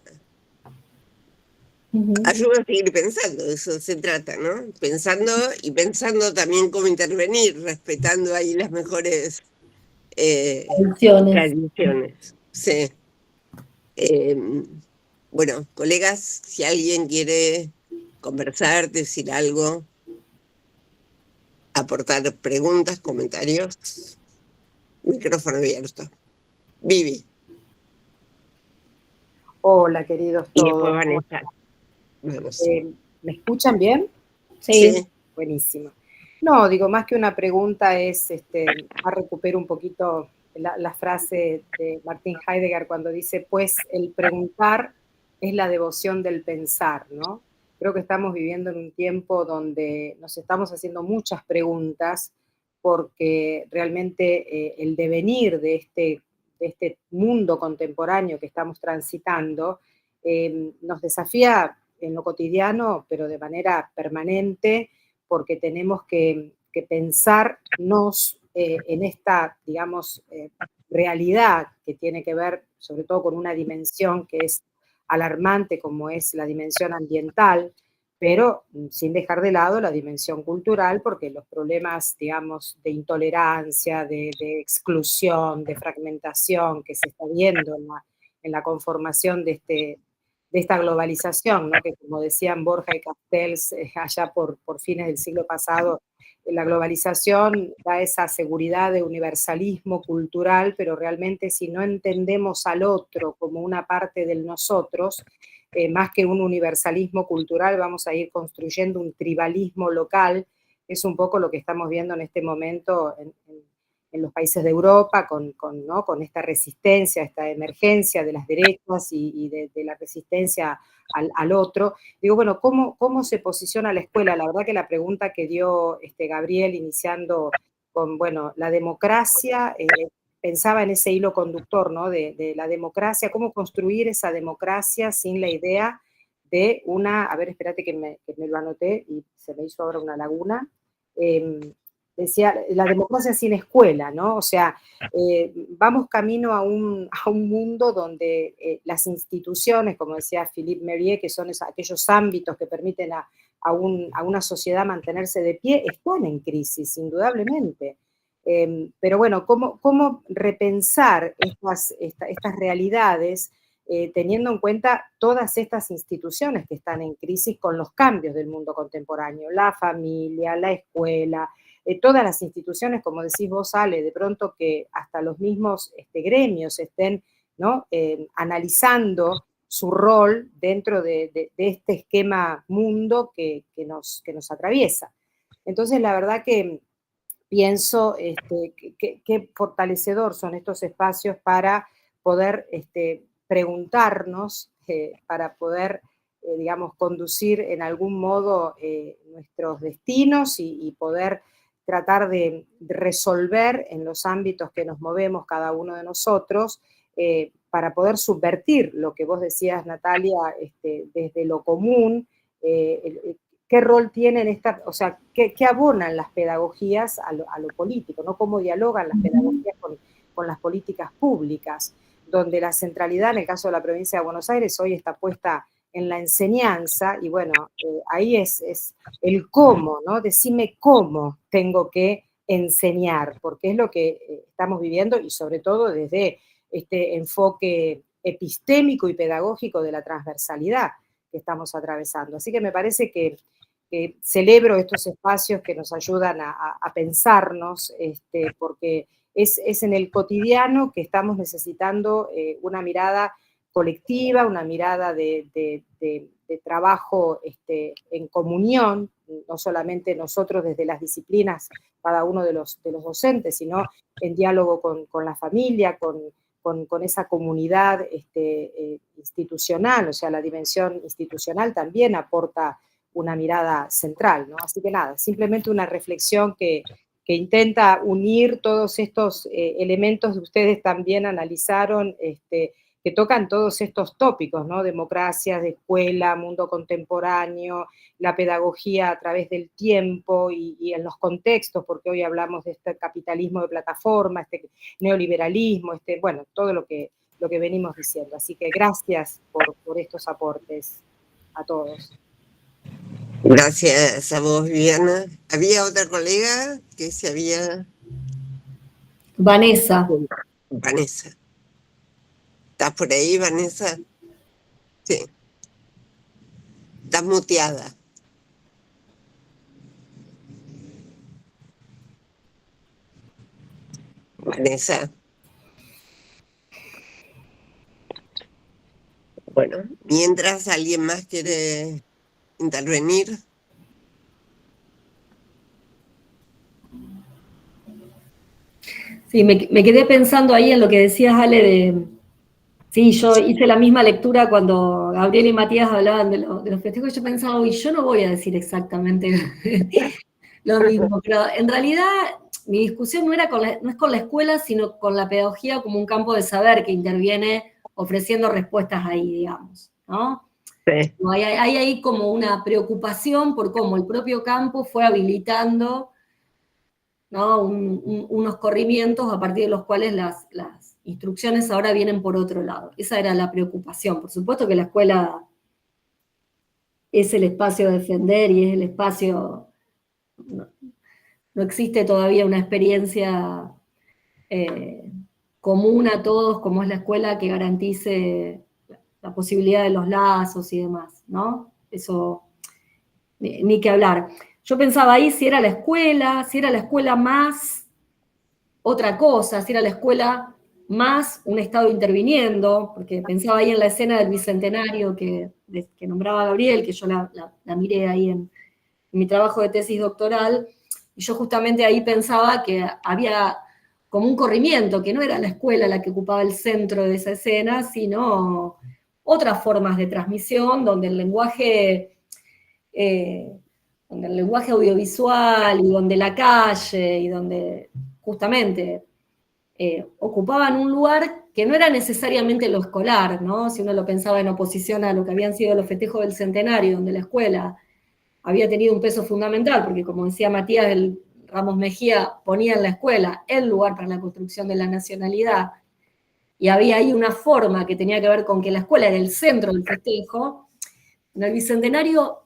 Ayuda a seguir pensando, de eso se trata, ¿no? Pensando y pensando también cómo intervenir, respetando ahí las mejores tradiciones. Sí. Bueno, colegas, si alguien quiere conversar, decir algo, aportar preguntas, comentarios, micrófono abierto. Vivi. Hola, queridos Y todos. después Vanessa. Vamos. ¿Me escuchan bien? Sí. Buenísimo. No, digo, más que una pregunta es, recupero un poquito la frase de Martin Heidegger cuando dice, pues el preguntar es la devoción del pensar, ¿no? Creo que estamos viviendo en un tiempo donde nos estamos haciendo muchas preguntas porque realmente el devenir de este mundo contemporáneo que estamos transitando nos desafía en lo cotidiano, pero de manera permanente, porque tenemos que pensarnos en esta, digamos, realidad que tiene que ver sobre todo con una dimensión que es alarmante como es la dimensión ambiental, pero sin dejar de lado la dimensión cultural, porque los problemas, digamos, de intolerancia, de exclusión, de fragmentación que se está viendo en la conformación de esta globalización, ¿no? Que como decían Borja y Castells allá por fines del siglo pasado, la globalización da esa seguridad de universalismo cultural, pero realmente si no entendemos al otro como una parte del nosotros, más que un universalismo cultural, vamos a ir construyendo un tribalismo local. Es un poco lo que estamos viendo en este momento en los países de Europa, ¿no? Con esta resistencia, esta emergencia de las derechas y de la resistencia al otro. Digo, bueno, ¿cómo se posiciona la escuela? La verdad que la pregunta que dio Gabriel iniciando con, bueno, la democracia, pensaba en ese hilo conductor, ¿no? De la democracia, cómo construir esa democracia sin la idea de una, a ver, espérate que me lo anoté y se me hizo ahora una laguna, decía, la democracia sin escuela, ¿no? O sea, vamos camino a un mundo donde las instituciones, como decía Philippe Mérieux, que son aquellos ámbitos que permiten a una sociedad mantenerse de pie, están en crisis, indudablemente. Pero bueno, ¿cómo repensar estas realidades teniendo en cuenta todas estas instituciones que están en crisis con los cambios del mundo contemporáneo? La familia, la escuela, todas las instituciones, como decís vos, Ale, de pronto que hasta los mismos gremios estén, ¿no? Analizando su rol dentro de este esquema mundo que nos atraviesa. Entonces, la verdad que pienso qué fortalecedor son estos espacios para poder preguntarnos, para poder, digamos, conducir en algún modo nuestros destinos y poder tratar de resolver en los ámbitos que nos movemos cada uno de nosotros, para poder subvertir lo que vos decías, Natalia, desde lo común, qué rol tienen o sea, qué abonan las pedagogías a lo político, ¿no? Cómo dialogan las pedagogías con las políticas públicas, donde la centralidad, en el caso de la provincia de Buenos Aires, hoy está puesta en la enseñanza, y bueno, ahí es el cómo, ¿no? Decime cómo tengo que enseñar, porque es lo que estamos viviendo, y sobre todo desde este enfoque epistémico y pedagógico de la transversalidad que estamos atravesando. Así que me parece que celebro estos espacios que nos ayudan a pensarnos, porque es en el cotidiano que estamos necesitando una mirada colectiva, una mirada de trabajo en comunión, no solamente nosotros desde las disciplinas, cada uno de los docentes, sino en diálogo con la familia, con esa comunidad institucional, o sea, la dimensión institucional también aporta una mirada central, ¿no? Así que nada, simplemente una reflexión que intenta unir todos estos elementos que ustedes también analizaron que tocan todos estos tópicos, ¿no? Democracia, de escuela, mundo contemporáneo, la pedagogía a través del tiempo y en los contextos, porque hoy hablamos de este capitalismo de plataforma, este neoliberalismo, bueno, todo lo que venimos diciendo. Así que gracias por estos aportes a todos. Gracias a vos, Viviana. ¿Había otra colega que se había...? Vanessa. Vanessa. ¿Estás por ahí, Vanessa? Sí. Estás muteada. Vanessa. Bueno, mientras alguien más quiere intervenir. Sí, me quedé pensando ahí en lo que decías, Ale, de... Sí, yo hice la misma lectura cuando Gabriel y Matías hablaban de los festejos, yo pensaba, uy, yo no voy a decir exactamente lo mismo, pero en realidad mi discusión no es con la escuela, sino con la pedagogía como un campo de saber que interviene ofreciendo respuestas ahí, digamos, ¿no? Sí. Hay ahí como una preocupación por cómo el propio campo fue habilitando, ¿no? unos corrimientos a partir de los cuales las instrucciones ahora vienen por otro lado. Esa era la preocupación. Por supuesto que la escuela es el espacio de defender y es el espacio... No existe todavía una experiencia común a todos como es la escuela que garantice la posibilidad de los lazos y demás, ¿no? Eso, ni que hablar. Yo pensaba ahí si era la escuela más otra cosa, si era la escuela más un Estado interviniendo, porque pensaba ahí en la escena del Bicentenario que nombraba Gabriel, que yo la miré ahí en mi trabajo de tesis doctoral, y yo justamente ahí pensaba que había como un corrimiento, que no era la escuela la que ocupaba el centro de esa escena, sino otras formas de transmisión, donde el lenguaje audiovisual y donde la calle y donde justamente ocupaban un lugar que no era necesariamente lo escolar, ¿no? Si uno lo pensaba en oposición a lo que habían sido los festejos del centenario, donde la escuela había tenido un peso fundamental, porque como decía Matías Ramos Mejía, ponía en la escuela el lugar para la construcción de la nacionalidad, y había ahí una forma que tenía que ver con que la escuela era el centro del festejo. En el Bicentenario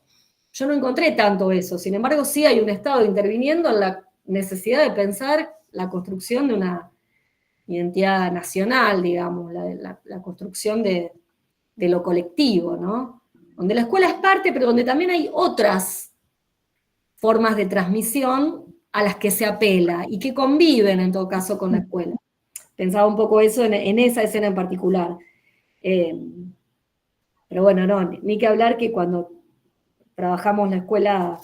yo no encontré tanto eso, sin embargo sí hay un Estado interviniendo en la necesidad de pensar la construcción de una identidad nacional, digamos, la construcción de lo colectivo, ¿no? Donde la escuela es parte, pero donde también hay otras formas de transmisión a las que se apela y que conviven en todo caso con la escuela. Pensaba un poco eso en esa escena en particular. Pero bueno, no, ni que hablar que cuando trabajamos la escuela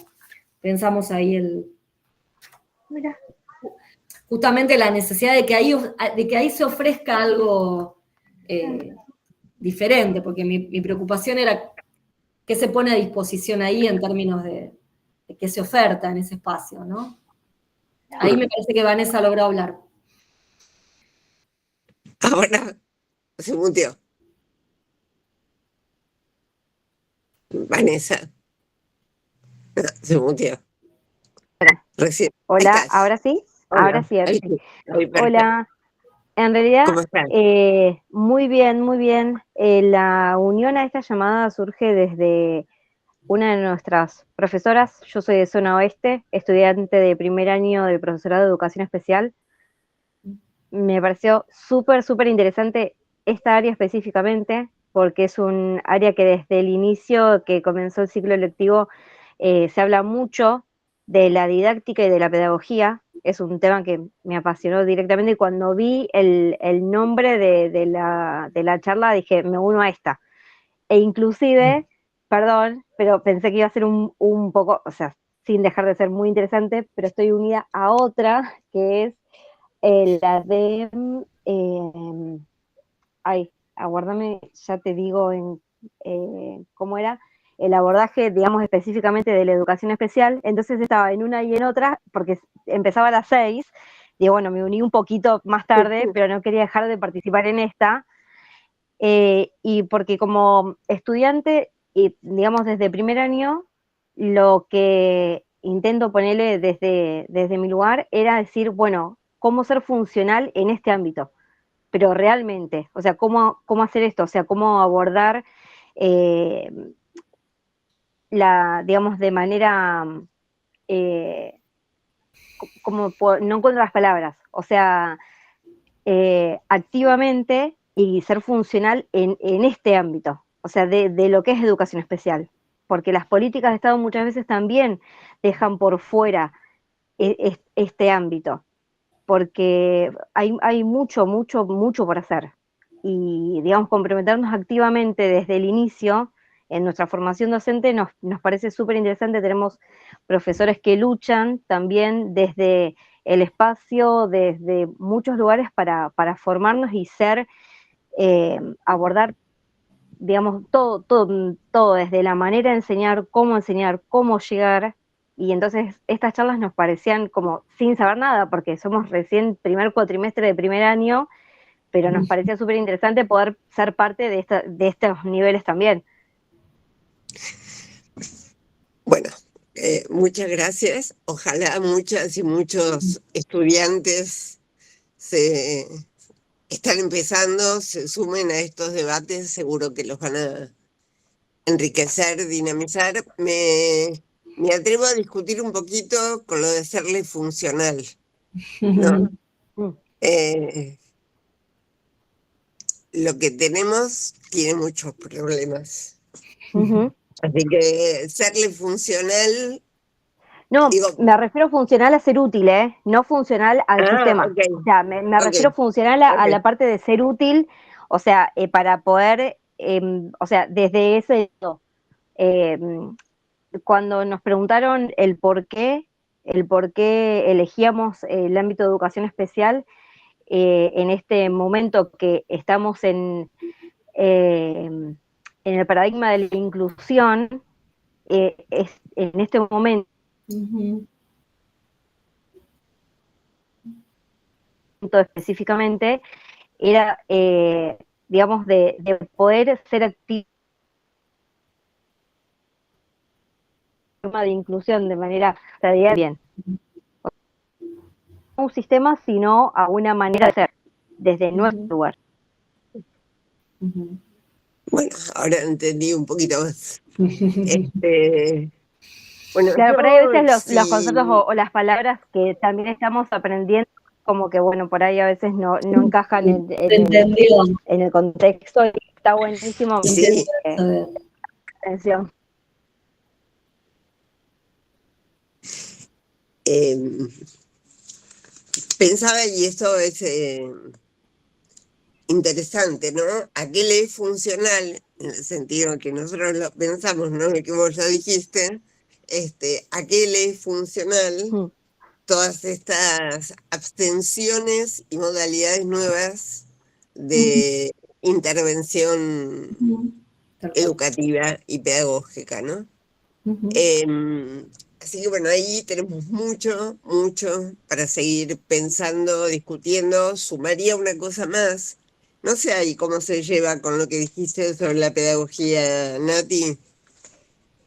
pensamos ahí justamente la necesidad de que ahí se ofrezca algo diferente, porque mi preocupación era qué se pone a disposición ahí en términos de qué se oferta en ese espacio, ¿no? Ahí me parece que Vanessa logró hablar. Ahora se muteó. Vanessa. Se muteó. Recién. Hola, ahora sí. Hola. Ahora sí, ahora Ahí sí. perfecto. Hola. En realidad, ¿Cómo están? muy bien, muy bien. La unión a esta llamada surge desde una de nuestras profesoras. Yo soy de Zona Oeste, estudiante de primer año del profesorado de Educación Especial. Me pareció súper, súper interesante esta área específicamente, porque es un área que desde el inicio que comenzó el ciclo lectivo se habla mucho de la didáctica y de la pedagogía. Es un tema que me apasionó directamente y cuando vi el nombre de la charla dije, me uno a esta. E inclusive, perdón, pero pensé que iba a ser un poco, o sea, sin dejar de ser muy interesante, pero estoy unida a otra que es la de, aguárdame, ya te digo cómo era, el abordaje, digamos, específicamente de la educación especial. Entonces estaba en una y en otra, porque empezaba a las 6, digo, bueno, me uní un poquito más tarde, pero no quería dejar de participar en esta. y porque como estudiante, y digamos desde primer año, lo que intento ponerle desde mi lugar era decir, bueno, cómo ser funcional en este ámbito, pero realmente, o sea, cómo hacer esto, o sea, cómo abordar digamos, de manera, no encuentro las palabras, o sea, activamente y ser funcional en este ámbito, o sea, de lo que es educación especial, porque las políticas de Estado muchas veces también dejan por fuera este ámbito, porque hay mucho por hacer, y digamos, comprometernos activamente desde el inicio en nuestra formación docente nos parece súper interesante. Tenemos profesores que luchan también desde el espacio, desde muchos lugares para formarnos y abordar, digamos, todo, desde la manera de enseñar, cómo llegar, y entonces estas charlas nos parecían como sin saber nada, porque somos recién primer cuatrimestre de primer año, pero nos parecía súper interesante poder ser parte de estos niveles también. Bueno, muchas gracias. Ojalá muchas y muchos estudiantes están empezando, se sumen a estos debates, seguro que los van a enriquecer, dinamizar. Me atrevo a discutir un poquito con lo de serle funcional, ¿no? Lo que tenemos tiene muchos problemas. Así que serle funcional... No, digo, me refiero funcional a ser útil, no funcional al sistema. okay. O sea, me refiero funcional a la parte de ser útil, o sea, para poder, o sea, desde ese... cuando nos preguntaron el por qué elegíamos el ámbito de educación especial, en este momento que estamos en el paradigma de la inclusión, en este momento específicamente, era, digamos, de poder ser activo de inclusión de manera bien. No un sistema, sino a una manera de ser, desde nuestro lugar. Bueno, ahora entendí un poquito más. Bueno, claro, por ahí a veces sí. los conceptos o las palabras que también estamos aprendiendo, como que bueno, por ahí a veces no encajan en el contexto, y está buenísimo. Sí. Atención. Pensaba, y esto es interesante, ¿no? Aquel es funcional, en el sentido que nosotros lo pensamos, ¿no? Que vos ya dijiste, aquel es funcional, todas estas abstenciones y modalidades nuevas de intervención educativa y pedagógica, ¿no? Así que bueno, ahí tenemos mucho para seguir pensando, discutiendo. Sumaría una cosa más. No sé ahí cómo se lleva con lo que dijiste sobre la pedagogía, Nati,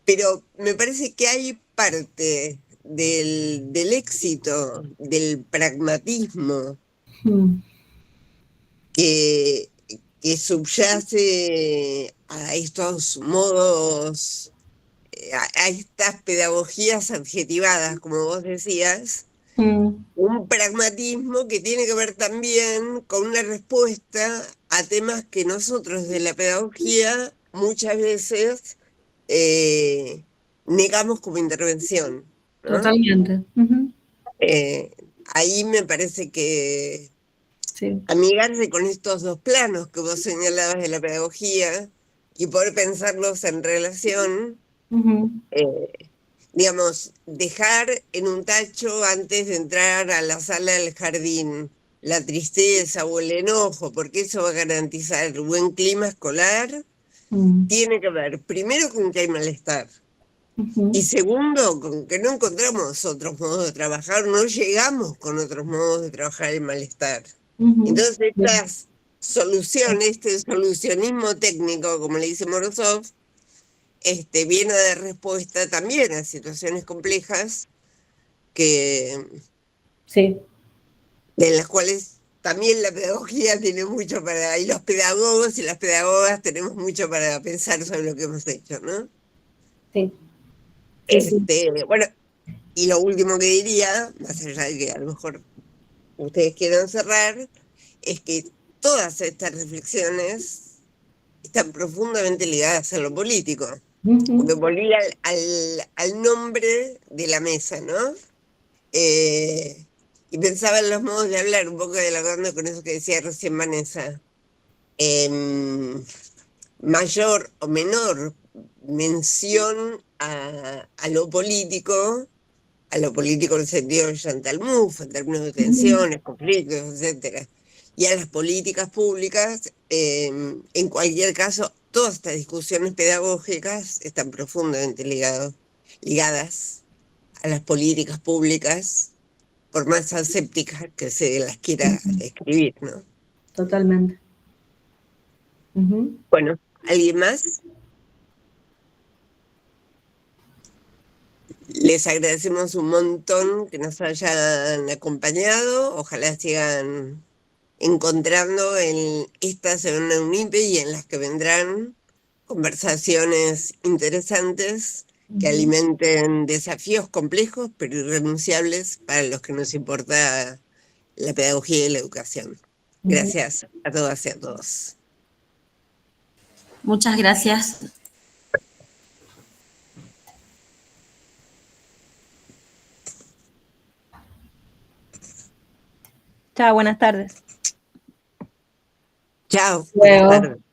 pero me parece que hay parte del éxito, del pragmatismo que subyace a estos modos, a estas pedagogías adjetivadas, como vos decías, un pragmatismo que tiene que ver también con una respuesta a temas que nosotros de la pedagogía muchas veces negamos como intervención, ¿no? Totalmente. Ahí me parece que amigarse con estos dos planos que vos señalabas de la pedagogía y poder pensarlos en relación, digamos, dejar en un tacho antes de entrar a la sala del jardín la tristeza o el enojo, porque eso va a garantizar el buen clima escolar, tiene que ver primero con que hay malestar. Y segundo, con que no encontramos otros modos de trabajar, no llegamos con otros modos de trabajar el malestar. Entonces estas solución, este solucionismo técnico, como le dice Morozov, viene a dar respuesta también a situaciones complejas Sí. de las cuales también la pedagogía tiene mucho para, y los pedagogos y las pedagogas tenemos mucho para pensar sobre lo que hemos hecho, ¿no? Sí. Bueno, y lo último que diría, más allá de que a lo mejor ustedes quieran cerrar, es que todas estas reflexiones están profundamente ligadas a lo político. Porque volví al nombre de la mesa, ¿no? Y pensaba en los modos de hablar, un poco dialogando con eso que decía recién Vanessa. Mayor o menor mención a lo político en el sentido de Chantal Mouffe, en términos de tensiones, conflictos, etc. Y a las políticas públicas, en cualquier caso, todas estas discusiones pedagógicas están profundamente ligadas a las políticas públicas, por más asépticas que se las quiera escribir, ¿no? Totalmente. Bueno, ¿alguien más? Les agradecemos un montón que nos hayan acompañado. Ojalá sigan encontrando en esta Semana UNIPE y en las que vendrán conversaciones interesantes que alimenten desafíos complejos pero irrenunciables para los que nos importa la pedagogía y la educación. Gracias a todas y a todos. Muchas gracias. Chao, buenas tardes. Chao. Luego. Buenas tardes.